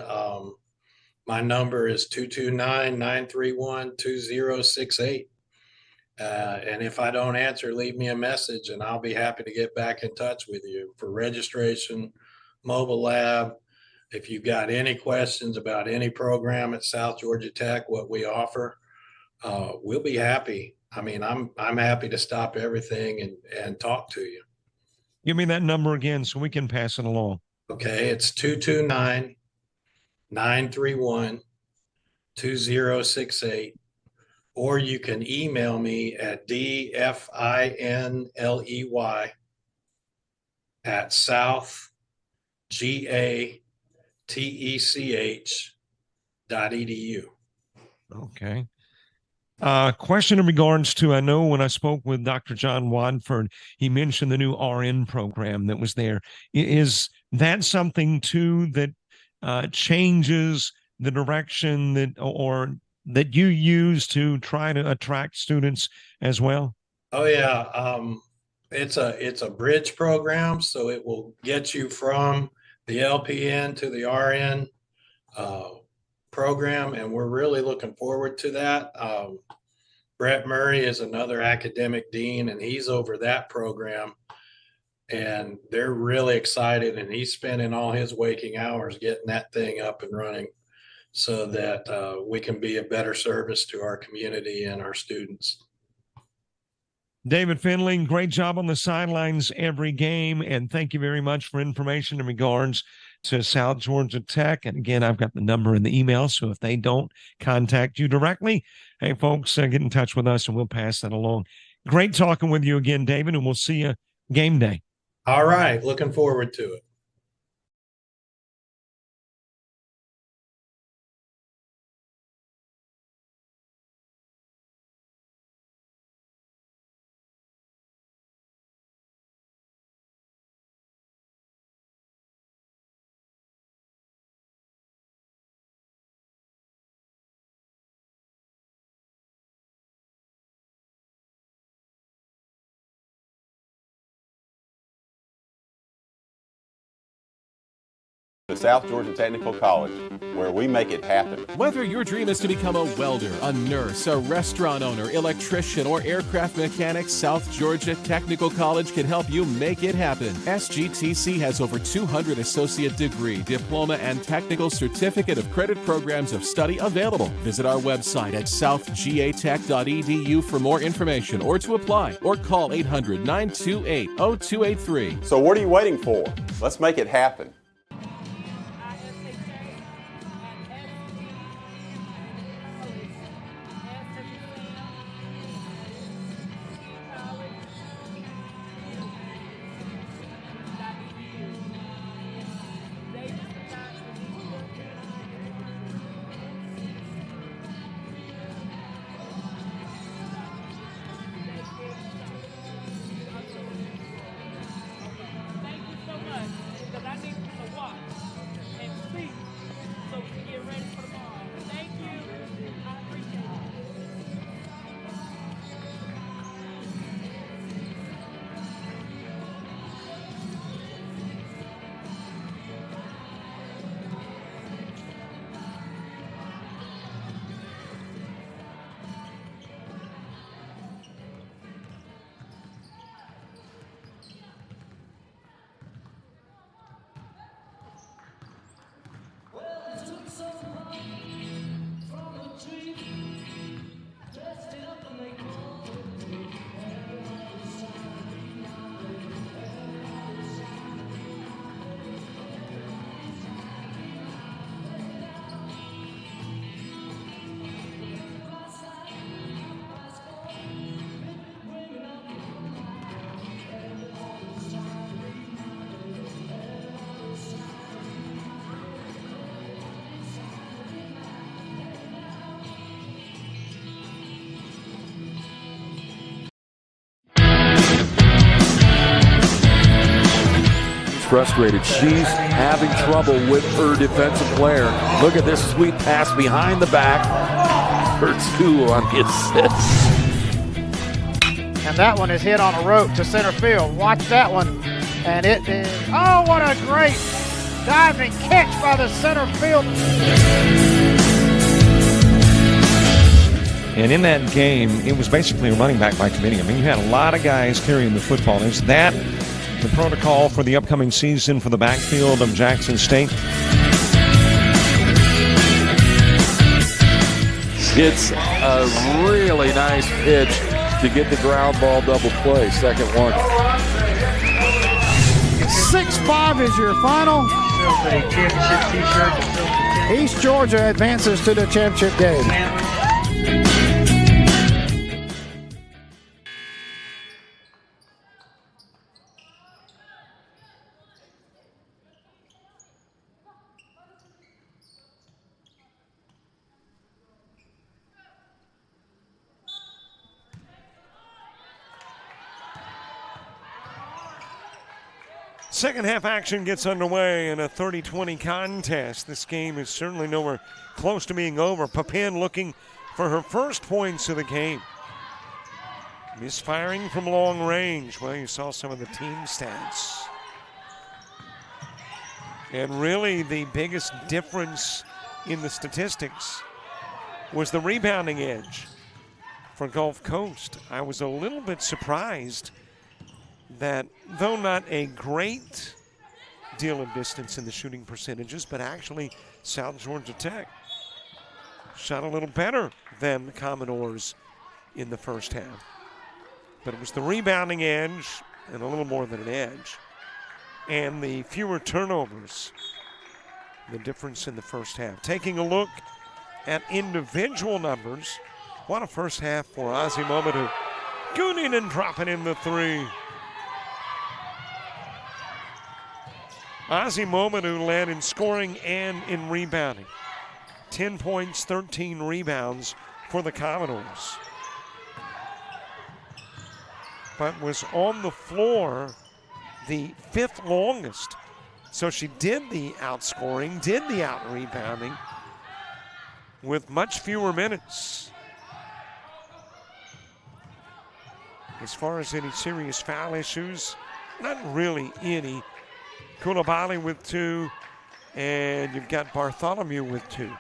My number is 229-931-2068. And if I don't answer, leave me a message and I'll be happy to get back in touch with you for registration, mobile lab. If you've got any questions about any program at South Georgia Tech, what we offer, we'll be happy. I mean, I'm happy to stop everything and talk to you. Give me that number again so we can pass it along. Okay, it's 229-931-2068. Or you can email me at dfinley@southgatech.edu. Okay. Question in regards to, I know when I spoke with Dr. John Wadford, he mentioned the new RN program that was there. Is that something too that changes the direction that, or that you use to try to attract students as well? Oh yeah, it's a bridge program, so it will get you from the LPN to the RN program, and we're really looking forward to that. Brett Murray is another academic dean, and he's over that program, and they're really excited, and he's spending all his waking hours getting that thing up and running so that we can be a better service to our community and our students. David Finley, great job on the sidelines every game, and thank you very much for information in regards to South Georgia Tech. And again, I've got the number in the email, so if they don't contact you directly, hey, folks, get in touch with us and we'll pass that along. Great talking with you again, David, and we'll see you game day. All right, looking forward to it. To South Georgia Technical College, where we make it happen. Whether your dream is to become a welder, a nurse, a restaurant owner, electrician, or aircraft mechanic, South Georgia Technical College can help you make it happen. SGTC has over 200 associate degree, diploma, and technical certificate of credit programs of study available. Visit our website at southgatech.edu for more information or to apply, or call 800-928-0283. So what are you waiting for? Let's make it happen. Thank you so much, because I need frustrated. She's having trouble with her defensive player. Look at this sweet pass behind the back for 2 on the assist. And that one is hit on a rope to center field. Watch that one. And it is, oh, what a great diving catch by the center field. And in that game, it was basically a running back by committee. I mean, you had a lot of guys carrying the football. Is that the protocol for the upcoming season for the backfield of Jackson State? It's a really nice pitch to get the ground ball double play. Second one. 6-5 is your final. East Georgia advances to the championship game. Second half action gets underway in a 30-20 contest. This game is certainly nowhere close to being over. Papin looking for her first points of the game. Misfiring from long range. Well, you saw some of the team stats. And really the biggest difference in the statistics was the rebounding edge for Gulf Coast. I was a little bit surprised that though not a great deal of distance in the shooting percentages, but actually South Georgia Tech shot a little better than the Commodores in the first half. But it was the rebounding edge, and a little more than an edge, and the fewer turnovers, the difference in the first half. Taking a look at individual numbers, what a first half for Ozzy Momodou. Goonin dropping in the 3. Ozzy Momodou led in scoring and in rebounding. 10 points, 13 rebounds for the Commodores. But was on the floor the 5th longest. So she did the outscoring, did the out-rebounding with much fewer minutes. As far as any serious foul issues, not really any. Koulibaly with 2, and you've got Bartholomew with 2.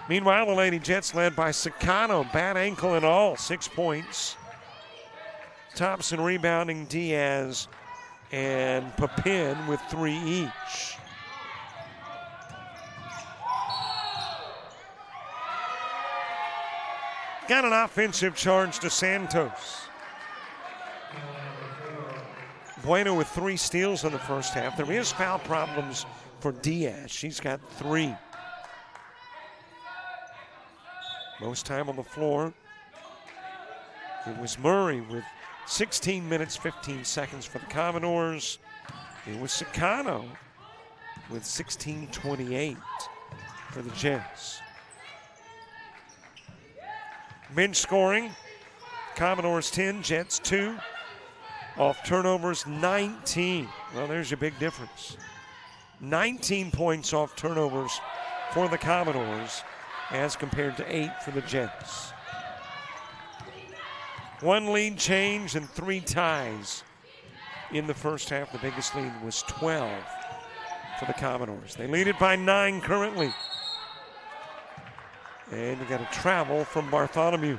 Meanwhile, the Lady Jets led by Sakano, bad ankle and all, 6 points. Thompson rebounding, Diaz and Papin with 3 each. Got an offensive charge to Santos. Bueno with 3 steals in the first half. There is foul problems for Diaz. She's got 3. Most time on the floor, it was Murray with 16 minutes, 15 seconds for the Commodores. It was Sakano with 16:28 for the Jets. Bench scoring, Commodores 10, Jets 2. Off turnovers, 19. Well, there's your big difference. 19 points off turnovers for the Commodores as compared to 8 for the Jets. 1 lead change and 3 ties in the first half. The biggest lead was 12 for the Commodores. They lead it by 9 currently. And you got a travel from Bartholomew.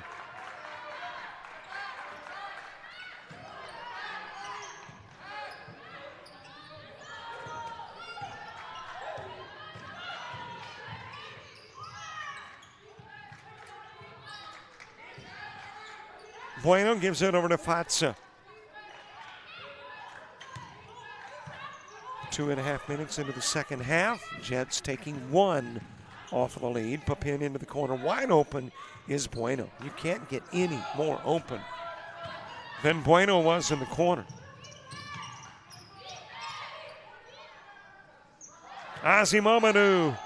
Bueno gives it over to Fatsa. 2.5 minutes into the second half. Jets taking 1 off of the lead. Papin into the corner. Wide open is Bueno. You can't get any more open than Bueno was in the corner. Ozzy Momodou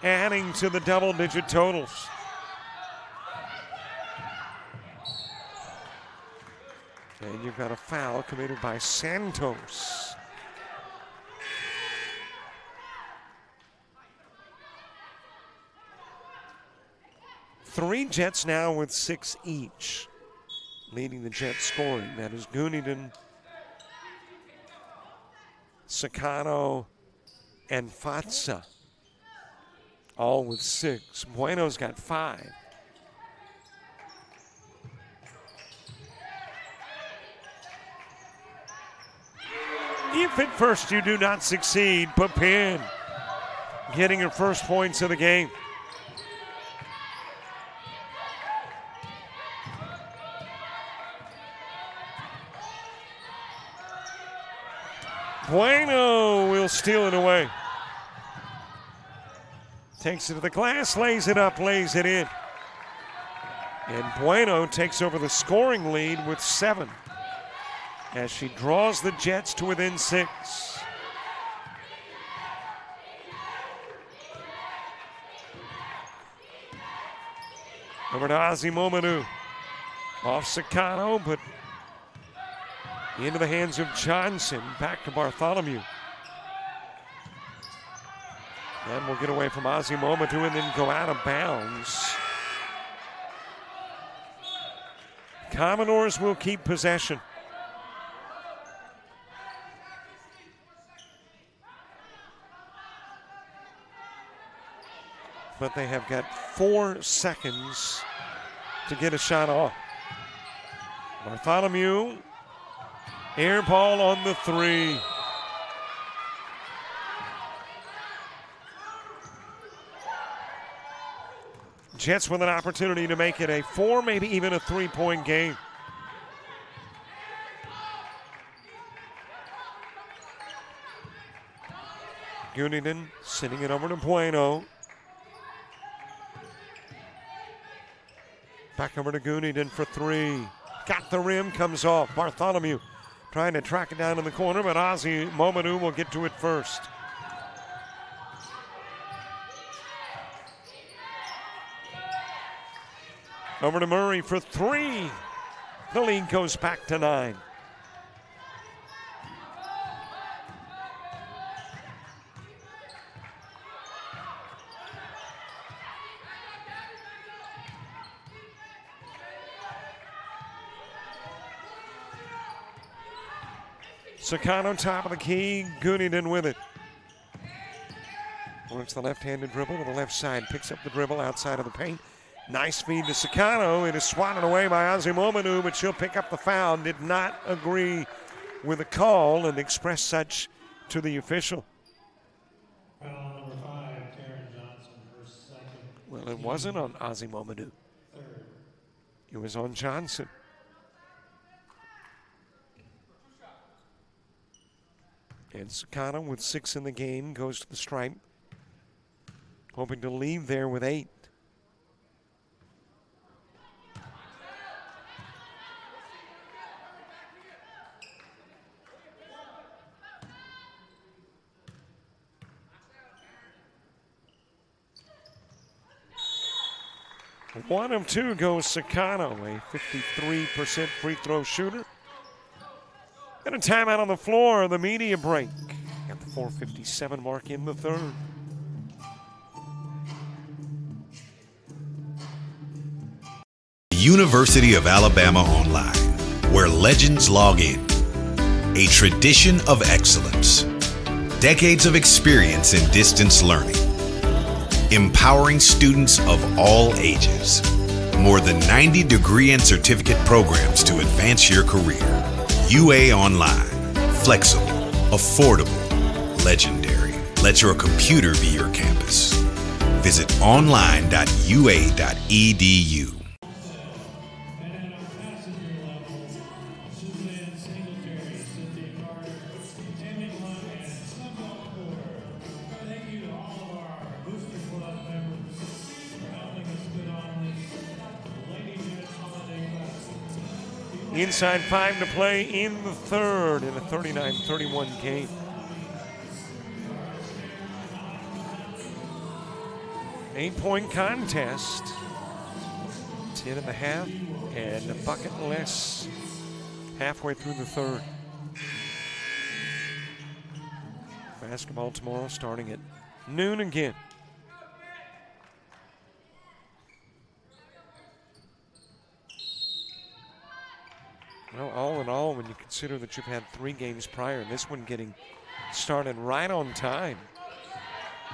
adding to the double-digit totals. And you've got a foul committed by Santos. Three Jets now with 6 each, leading the Jets scoring. That is Guniden, Sakano, and Fatsa, all with 6. Bueno's got 5. If at first you do not succeed, Papin getting her first points of the game. Bueno will steal it away. Takes it to the glass, lays it up, lays it in. And Bueno takes over the scoring lead with 7 as she draws the Jets to within 6. Over to Azimomanu. Off Sakano, but into the hands of Johnson. Back to Bartholomew. And we'll get away from Azimomanu and then go out of bounds. Commodores will keep possession. But they have got 4 seconds to get a shot off. Bartholomew, air ball on the 3. Jets with an opportunity to make it a 4, maybe even a 3-point game. Guniden sending it over to Bueno. Back over to Guniden for 3. Got the rim, comes off. Bartholomew trying to track it down in the corner, but Azimomanu will get to it first. Over to Murray for 3. The lead goes back to 9. Sakano top of the key, Guniden with it. Works the left-handed dribble to the left side, picks up the dribble outside of the paint. Nice feed to Sakano. It is swatted away by Azimomanu, but she'll pick up the foul. Did not agree with the call and express such to the official. Foul number 5, Karen Johnson, her second. Well, it wasn't on Azimomanu. It was on Johnson. And Sakano with 6 in the game goes to the stripe, hoping to leave there with 8. One of 2 goes Sakano, a 53% free throw shooter. And a timeout on the floor, the media break at the 4:57 mark in the 3rd. University of Alabama Online, where legends log in. A tradition of excellence. Decades of experience in distance learning. Empowering students of all ages. More than 90 degree and certificate programs to advance your career. UA Online. Flexible, affordable, legendary. Let your computer be your campus. Visit online.ua.edu. Inside 5 to play in the 3rd in a 39-31 game. Eight-point contest. 10 and a half and a bucket less halfway through the third. Basketball tomorrow starting at noon again. Well, all in all, when you consider that you've had 3 games prior, and this one getting started right on time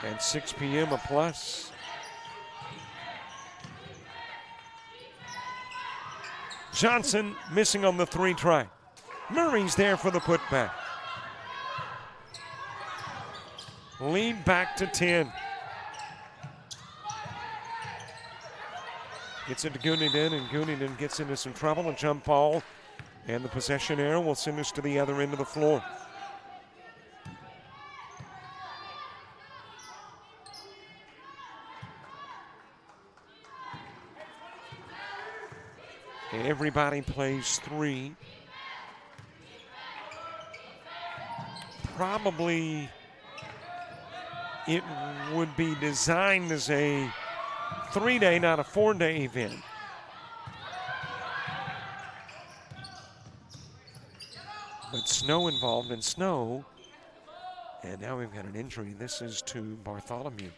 at 6 p.m. a plus. Johnson missing on the 3 try. Murray's there for the putback. Lead back to 10. Gets into Gunningen, and Gunningen gets into some trouble. A jump ball, and the possession arrow will send us to the other end of the floor. Everybody plays 3. Probably it would be designed as a 3-day, not a 4-day event. But snow involved in snow, and now we've got an injury. This is to Bartholomew.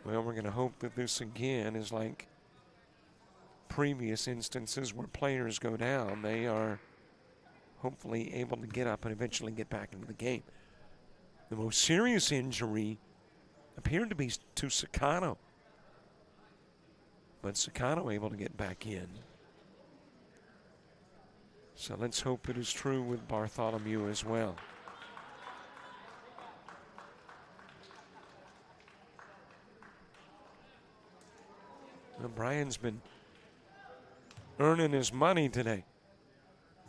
Well, we're going to hope that this again is like previous instances where players go down. They are hopefully able to get up and eventually get back into the game. The most serious injury appeared to be to Sakano, but Sakano able to get back in. So let's hope it is true with Bartholomew as well. Well, Brian's been earning his money today.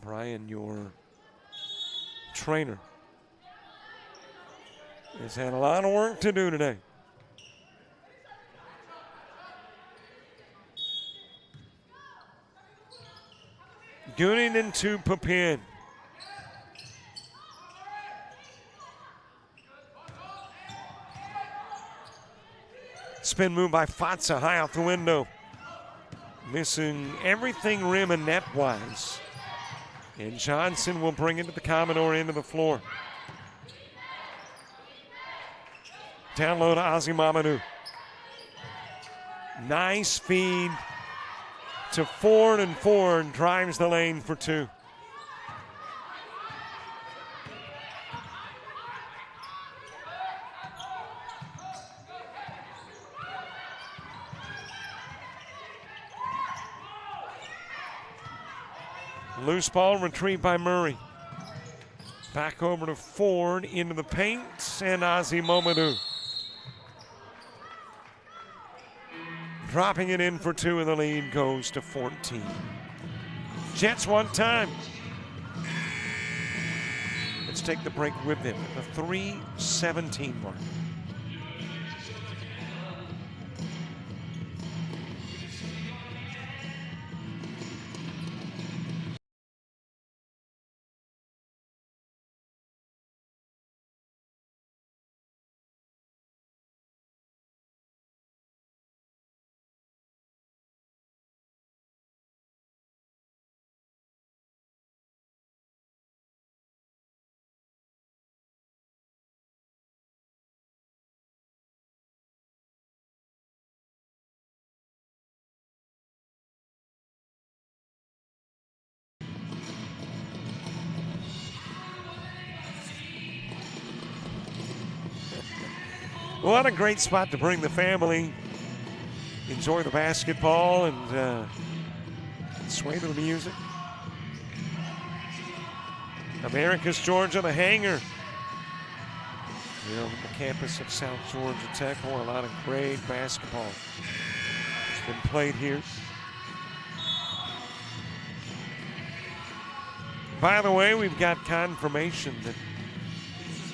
Brian, your trainer, has had a lot of work to do today. Gunningen to Papin. Spin move by Fatsa, high out the window. Missing everything rim and net-wise. And Johnson will bring it to the Commodore end of the floor. Down low to Ozzy Mamadou. Nice feed to Ford, and Ford drives the lane for 2. Loose ball retrieved by Murray. Back over to Ford, into the paint, and Ozzy Mamadou. Dropping it in for 2, and the lead goes to 14. Jets one time. Let's take the break with them at the 3:17 mark. What a great spot to bring the family, enjoy the basketball, and sway to the music. Americus, Georgia, the hangar. You know, the campus of South Georgia Tech. Boy, a lot of great basketball has been played here. By the way, we've got confirmation that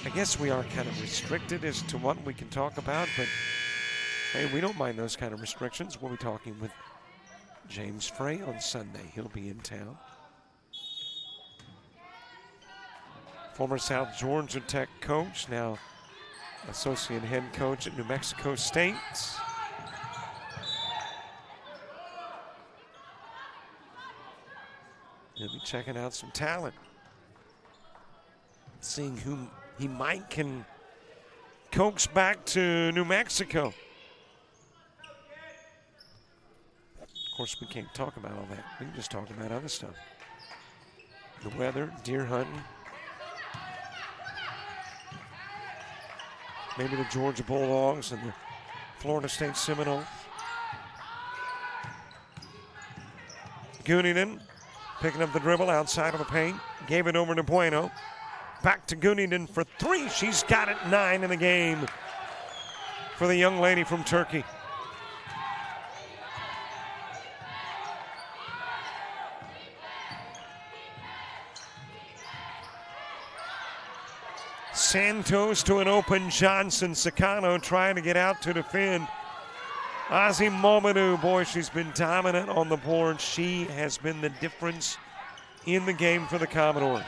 I guess we are kind of restricted as to what we can talk about, but hey, we don't mind those kind of restrictions. We'll be talking with James Frey on Sunday. He'll be in town. Former South Georgia Tech coach, now associate head coach at New Mexico State. He'll be checking out some talent, seeing whom he might can coax back to New Mexico. Of course, we can't talk about all that. We can just talk about other stuff. The weather, deer hunting. Maybe the Georgia Bulldogs and the Florida State Seminoles. Goonington picking up the dribble outside of the paint. Gave it over to Bueno. Back to Goonington for three. She's got it, 9 in the game for the young lady from Turkey. Santos to an open Johnson. Sakano trying to get out to defend. Ozzy Mamadou, boy, she's been dominant on the board. She has been the difference in the game for the Commodores.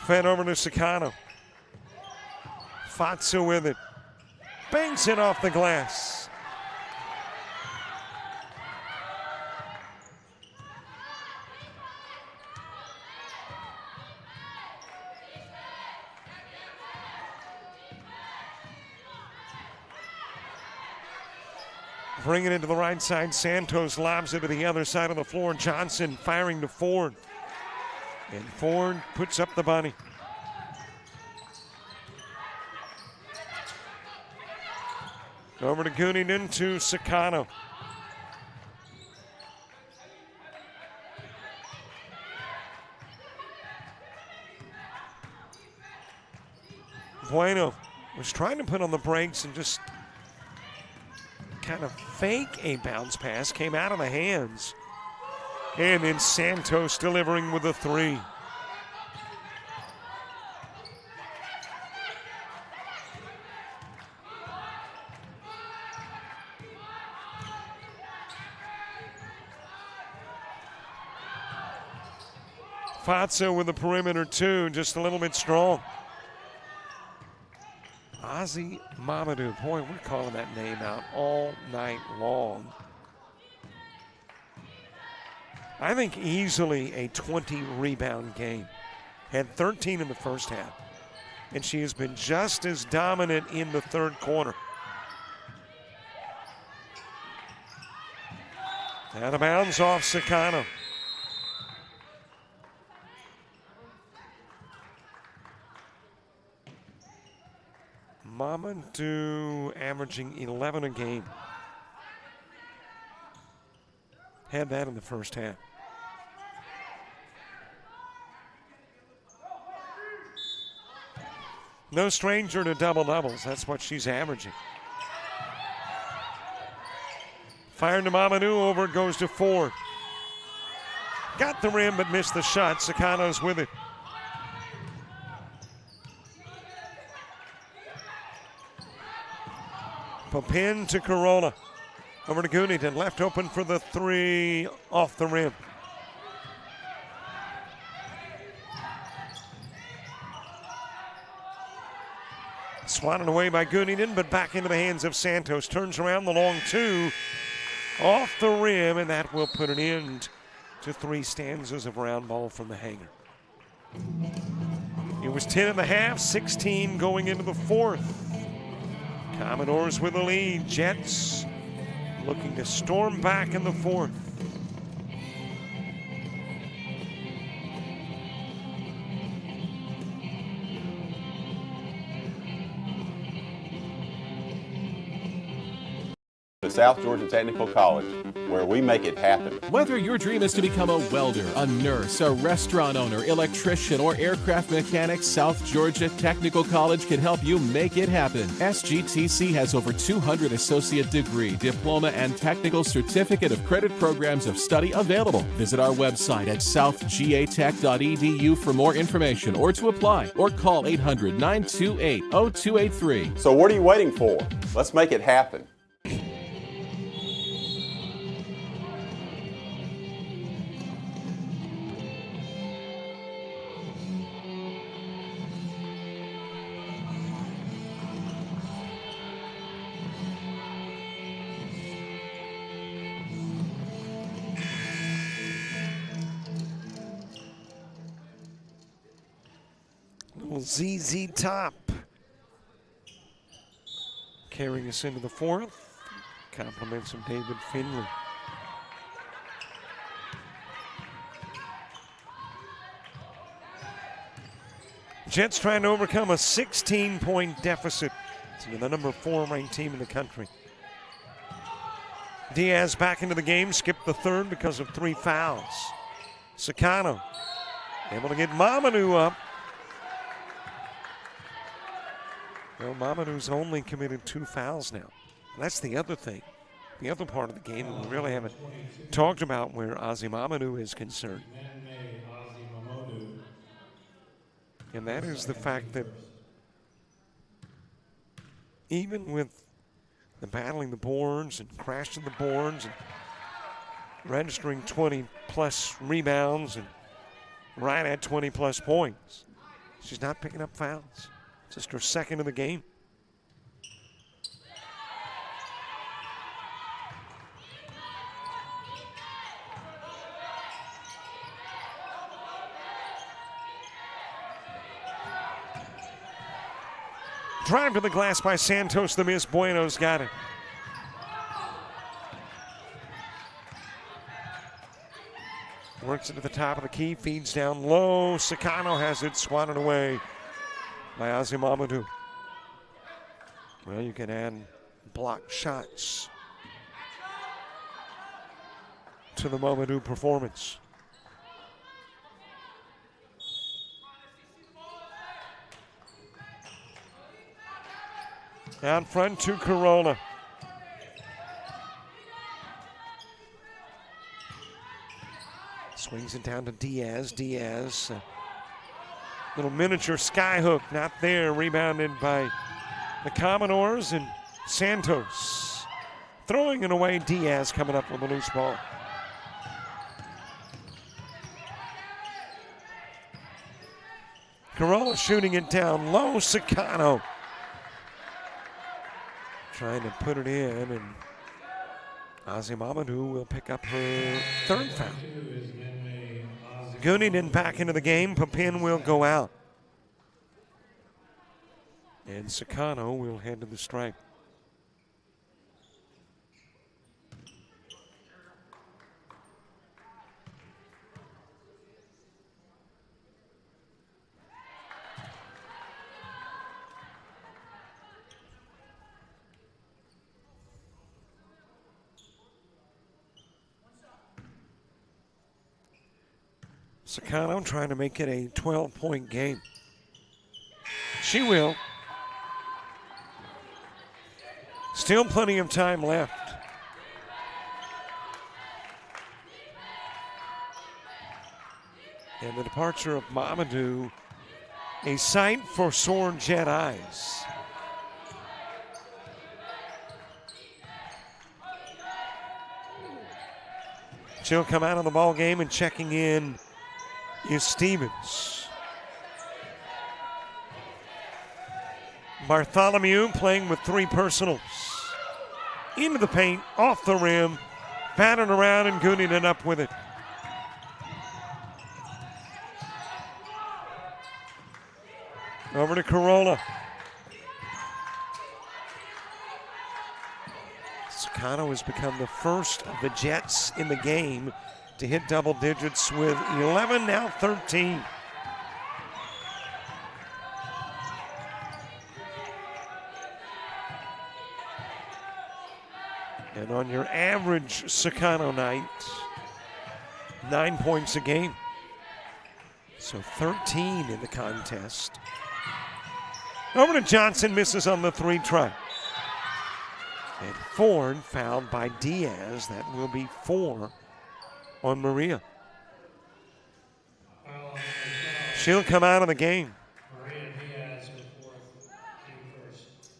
Fed over to Sakano. Fatsa with it. Banks it off the glass. Bringing it to the right side. Santos lobs it to the other side of the floor. Johnson firing to Ford. And Ford puts up the bunny. Over to Goonington to Sakano. Bueno was trying to put on the brakes and just kind of fake a bounce pass. Came out of the hands. And then Santos delivering with a three. Fatsa with the perimeter two, just a little bit strong. Ozzy Mamadou, boy, we're calling that name out all night long. I think easily a 20 rebound game. Had 13 in the first half. And she has been just as dominant in the third quarter. Out of bounds off Sakano. Mamadou averaging 11 a game. Had that in the first half. No stranger to double-doubles. That's what she's averaging. Fired to Mamadou. Over it goes to Ford. Got the rim but missed the shot. Sakano's with it. Popin to Corolla. Over to Goonington. Left open for the three off the rim. Swatted away by Goonington, but back into the hands of Santos. Turns around the long two off the rim, and that will put an end to 3 stanzas of round ball from the hanger. It was 10 at the half, 16 going into the fourth. Commodores with the lead. Jets looking to storm back in the fourth. To South Georgia Technical College, where we make it happen. Whether your dream is to become a welder, a nurse, a restaurant owner, electrician, or aircraft mechanic, South Georgia Technical College can help you make it happen. SGTC has over 200 associate degree, diploma, and technical certificate of credit programs of study available. Visit our website at southgatech.edu for more information or to apply, or call 800-928-0283. So what are you waiting for? Let's make it happen. Little ZZ Top carrying us into the fourth. Compliments of David Finley. Jets trying to overcome a 16-point deficit to the number 4 ranked team in the country. Diaz back into the game, skipped the third because of 3 fouls. Sakano able to get Mamadou up. Well, Mamadou's only committed 2 fouls now. That's the other thing. The other part of the game that we really haven't talked about where Ozzy Mamadou is concerned. And that is the fact that even with the battling the boards and crashing the boards and registering 20-plus rebounds and right at 20-plus points, she's not picking up fouls. Just her second of the game. Drive to the glass by Santos. The miss. Bueno's got it. Works it to the top of the key. Feeds down low. Sakano has it swatted away by Ozzy Mamadou. Well, you can add block shots to the Mamadou performance. Out front to Corolla. Swings it down to Diaz. Diaz, little miniature skyhook, not there. Rebounded by the Commodores and Santos. Throwing it away, Diaz coming up with a loose ball. Corolla shooting it down low. Sakano trying to put it in, and Ozzy Mamadou will pick up her third foul. Gunningen back into the game. Papin will go out. And Sakano will head to the stripe. Sakano trying to make it a 12-point game. She will. Still plenty of time left. And the departure of Mamadou, a sight for sore Jet eyes. She'll come out of the ball game, and checking in is Stevens. Bartholomew playing with 3 personals. Into the paint, off the rim, batted around, and Gunningen up with it. Over to Corolla. Sakano has become the first of the Jets in the game to hit double digits with 11, now 13. And on your average Sakano night, 9 points a game. So 13 in the contest. Over to Johnson, misses on the 3 try. And Ford fouled by Diaz. That will be 4 on Maria. She'll come out of the game. Maria Diaz, her 4th, team first.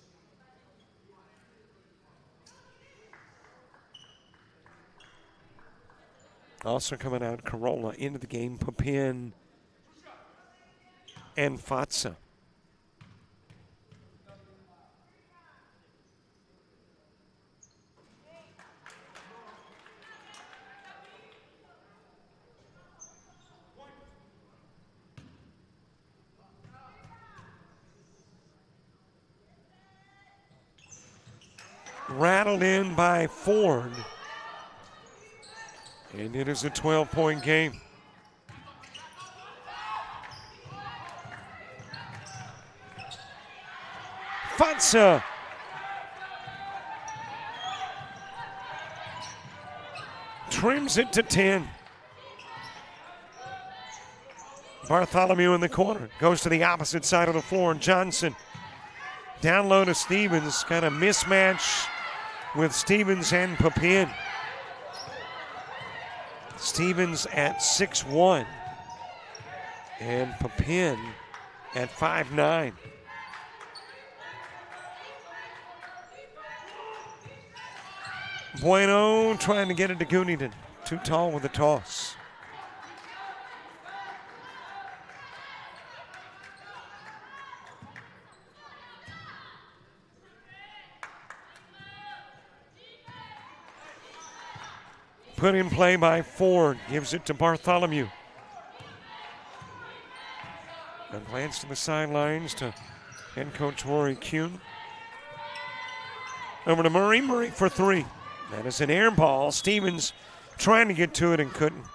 Also coming out, Corolla into the game, Papin and Fatsa. rattled in by Ford. And it is a 12-point game. Fatsa. Trims it to 10. Bartholomew in the corner. Goes to the opposite side of the floor. Johnson down low to Stevens. Got a mismatch with Stevens and Papin. Stevens at 6'1". And Papin at 5'9". Bueno trying to get it to Goonington. Too tall with the toss. Put in play by Ford. Gives it to Bartholomew. A glance to the sidelines to head coach Rory Kuhn. Over to Murray. Murray for three. That is an air ball. Stevens trying to get to it and couldn't.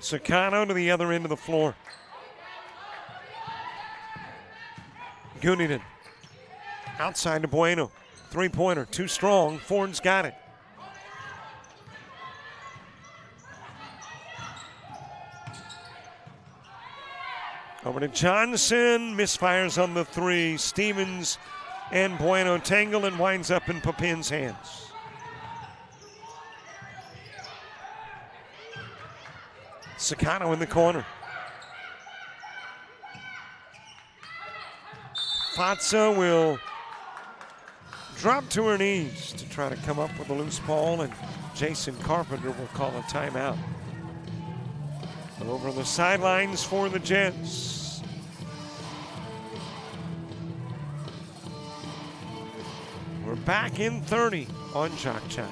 Sakano to the other end of the floor. Goonington outside to Bueno. Three-pointer, too strong. Ford's got it. Over to Johnson, misfires on the three. Stevens and Bueno tangle and winds up in Papin's hands. Sakano in the corner. Fatsa will drop to her knees to try to come up with a loose ball, and Jason Carpenter will call a timeout. Over on the sidelines for the Jets. We're back in 30 on JockJive.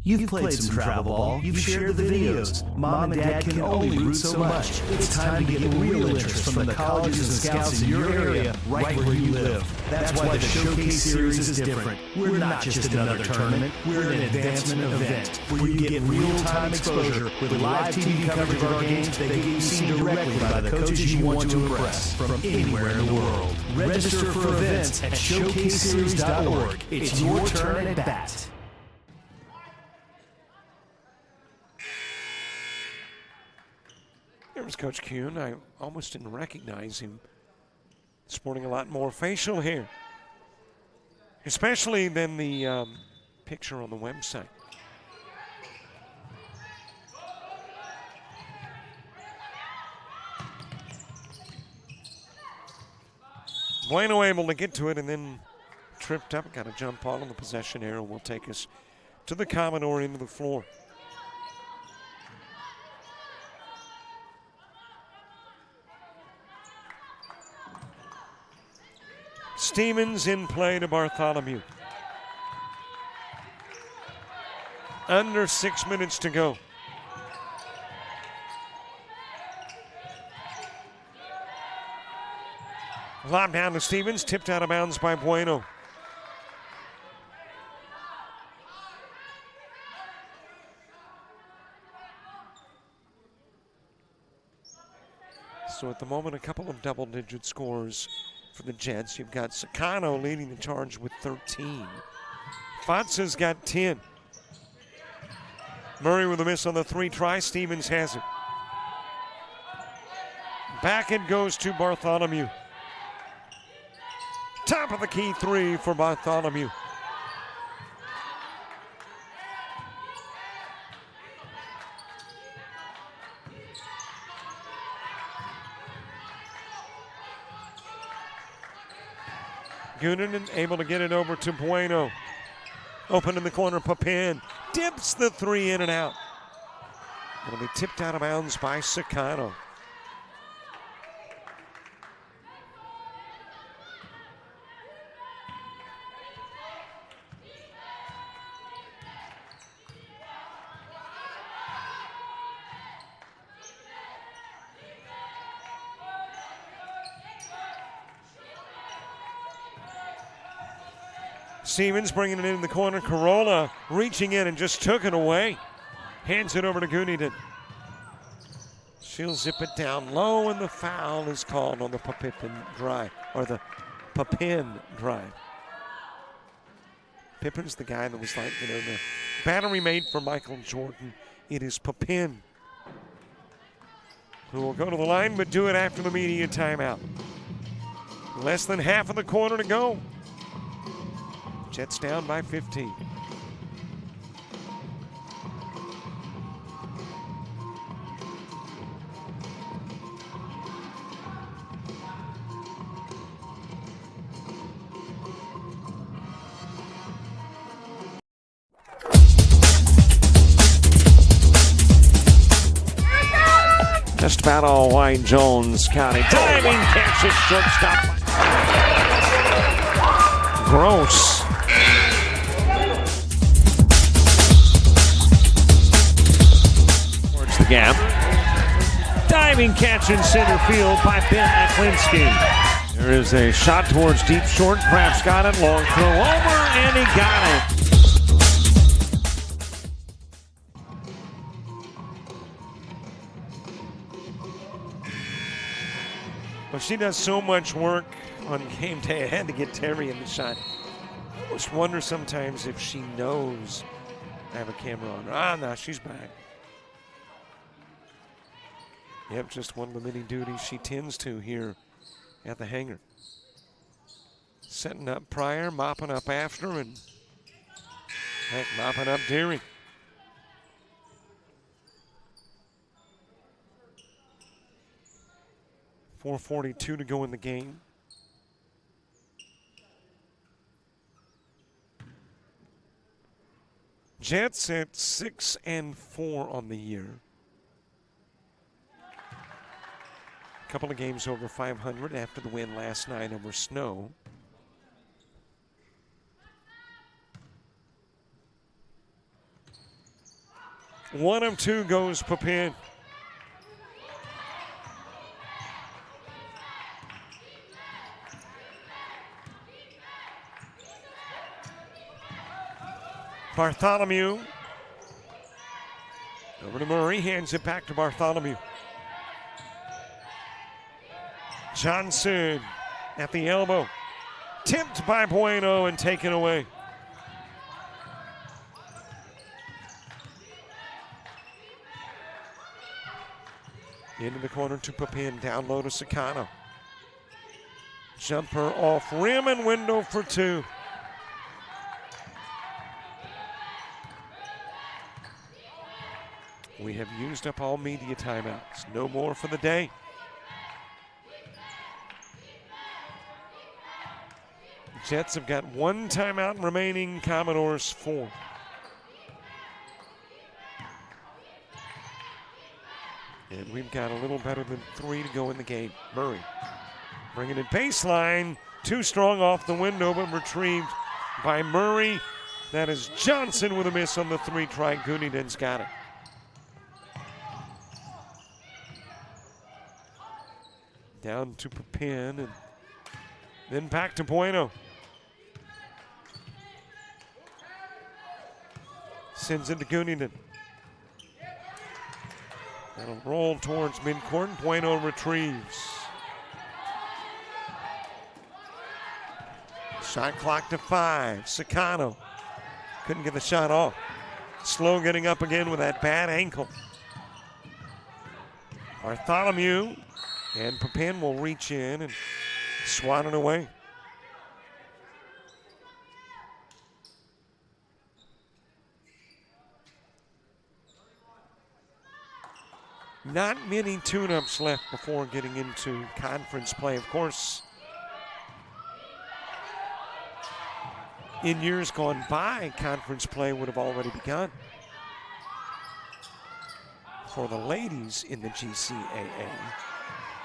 You've played some travel ball, you've shared the videos. Mom and Dad can only root so much. It's time to get real interest from the colleges and scouts in your area, right where you live. That's why the Showcase Series is different. We're not just another tournament, we're an advancement event where you get real-time exposure with live TV coverage of our games that get you seen directly by the coaches you want to impress from anywhere in the world. Register for events at showcaseseries.org. It's your turn at bat. There's Coach Kuhn. I almost didn't recognize him. Sporting a lot more facial hair, especially than the picture on the website. Bueno able to get to it and then tripped up. Got a jump ball, and the possession arrow will take us to the Commodore end of the floor. Stevens in play to Bartholomew. Under 6 minutes to go. Lob down to Stevens, tipped out of bounds by Bueno. So at the moment, a couple of double-digit scores for the Jets. You've got Sakano leading the charge with 13. Fatsa's got 10. Murray with a miss on the three try. Stevens has it. Back it goes to Bartholomew. Top of the key three for Bartholomew. Goonan able to get it over to Bueno. Open in the corner, Papin dips the three in and out. It'll be tipped out of bounds by Sakano. Stevens bringing it in the corner. Corolla reaching in and just took it away. Hands it over to Gunington. She'll zip it down low, and the foul is called on the Pippin drive, or the Pippin drive. Pippin's the guy that was like, the battery made for Michael Jordan. It is Pippin who will go to the line, but do it after the media timeout. Less than half of the quarter to go. Jets down by 15. Just about all Wayne Jones County. Diving catch at shortstop. Gross. Towards the gap. Diving catch in center field by Ben Aklinski. There is a shot towards deep short. Perhaps got it. Long throw over, and he got it. Well, she does so much work on game day. I had to get Terry in the shot. I just wonder sometimes if she knows I have a camera on her. Ah, no, she's back. Yep, just one of the many duties she tends to here at the hangar. Setting up Pryor, mopping up after, and heck, mopping up Deary. .442 to go in the game. Jets at 6-4 on the year. A couple of games over 500 after the win last night over Snow. One of two goes Pippin. Bartholomew. Over to Murray, hands it back to Bartholomew. Johnson at the elbow. Tipped by Bueno and taken away. Into the corner to Pippin, down low to Sakano. Jumper off rim and window for two. We have used up all media timeouts. No more for the day. Jets have got one timeout remaining, Commodores 4. And we've got a little better than 3 to go in the game. Murray bringing it baseline. Too strong off the window, but retrieved by Murray. That is Johnson with a miss on the 3-try. Gunington's got it. Down to Pippin and then back to Bueno. Sends it to Gunington. That'll roll towards midcourt. Bueno retrieves. Shot clock to 5. Sakano couldn't get the shot off. Slow getting up again with that bad ankle. Bartholomew. And Pippin will reach in and swat it away. Not many tune-ups left before getting into conference play. Of course, in years gone by, conference play would have already begun. for the ladies in the GCAA.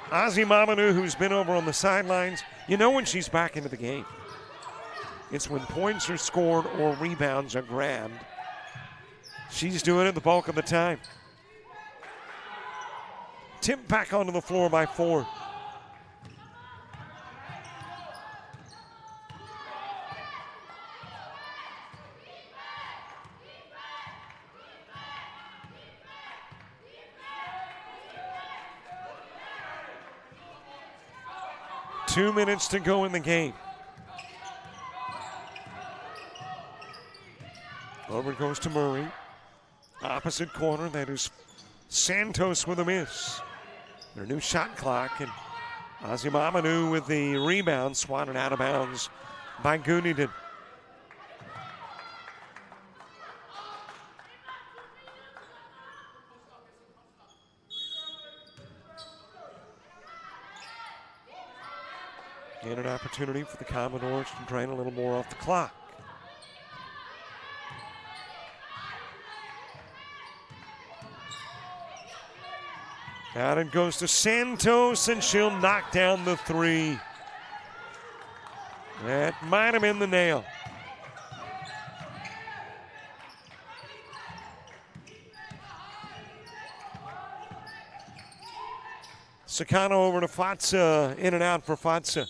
Ozzy Mamanu, who's been over on the sidelines, you know when she's back into the game. It's when points are scored or rebounds are grabbed. She's doing it the bulk of the time. Tipped back onto the floor by Ford. Two minutes to go in the game. Over it goes to Murray. Opposite corner, that is Santos with a miss. Their new shot clock, and Ozzy Mamanu with the rebound, swatted out of bounds by Guniden. And an opportunity for the Commodores to drain a little more off the clock. Out it goes to Santos, and she'll knock down the three. That might have been the nail. Sakano over to Fatsa, in and out for Fatsa.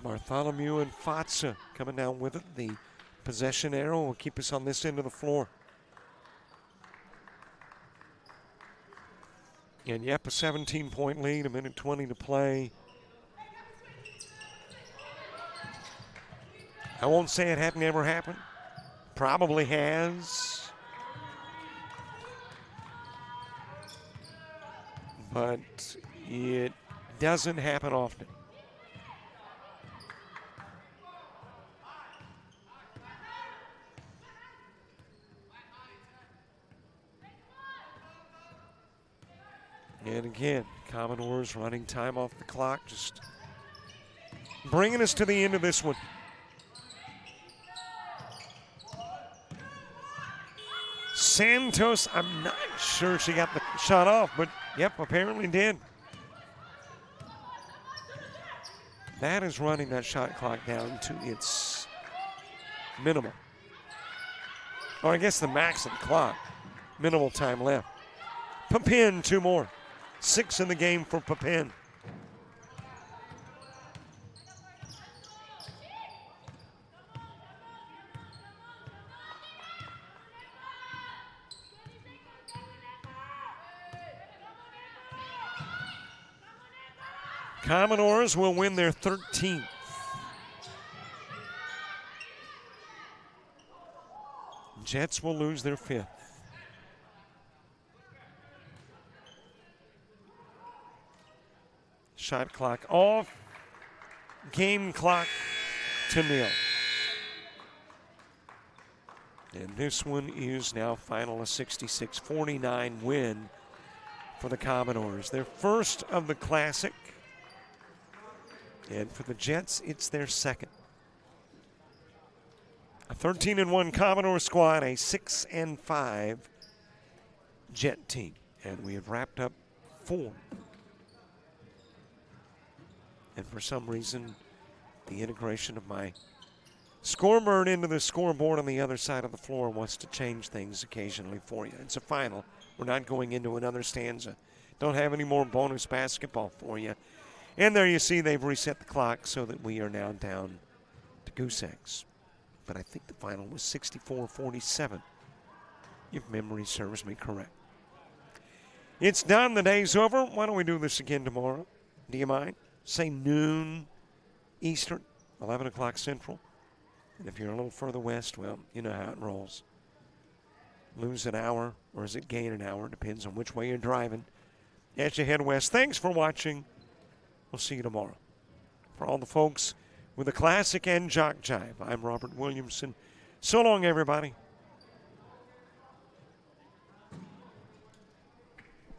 Bartholomew and Fatsa coming down with it. The possession arrow will keep us on this end of the floor. And yep, a 17-point lead, a minute 20 to play. I won't say it hadn't ever happened. Probably has. But it doesn't happen often. And again, Commodores running time off the clock, just bringing us to the end of this one. Santos, I'm not sure she got the shot off, but yep, apparently did. That is running that shot clock down to its minimum. Or I guess the max of the clock. Minimal time left. Papin, two more. 6 in the game for Papin. Commodores will win their 13th. Jets will lose their 5th. Shot clock off. Game clock to nil. And this one is now final, a 66-49 win for the Commodores. Their first of the Classic. And for the Jets, it's their second. A 13-1 Commodore squad, a 6-5 Jet team. And we have wrapped up 4. And for some reason, the integration of my scoreboard into the scoreboard on the other side of the floor wants to change things occasionally for you. It's a final. We're not going into another stanza. Don't have any more bonus basketball for you. And there you see they've reset the clock so that we are now down to goose eggs. But I think the final was 64-47, if memory serves me correct. It's done. The day's over. Why don't we do this again tomorrow? Do you mind? Say noon Eastern, 11 o'clock Central. And if you're a little further west, well, you know how it rolls. Lose an hour, or is it gain an hour? Depends on which way you're driving. As you head west, thanks for watching. We'll see you tomorrow. For all the folks with the Classic and JockJive, I'm Robert Williamson. So long, everybody.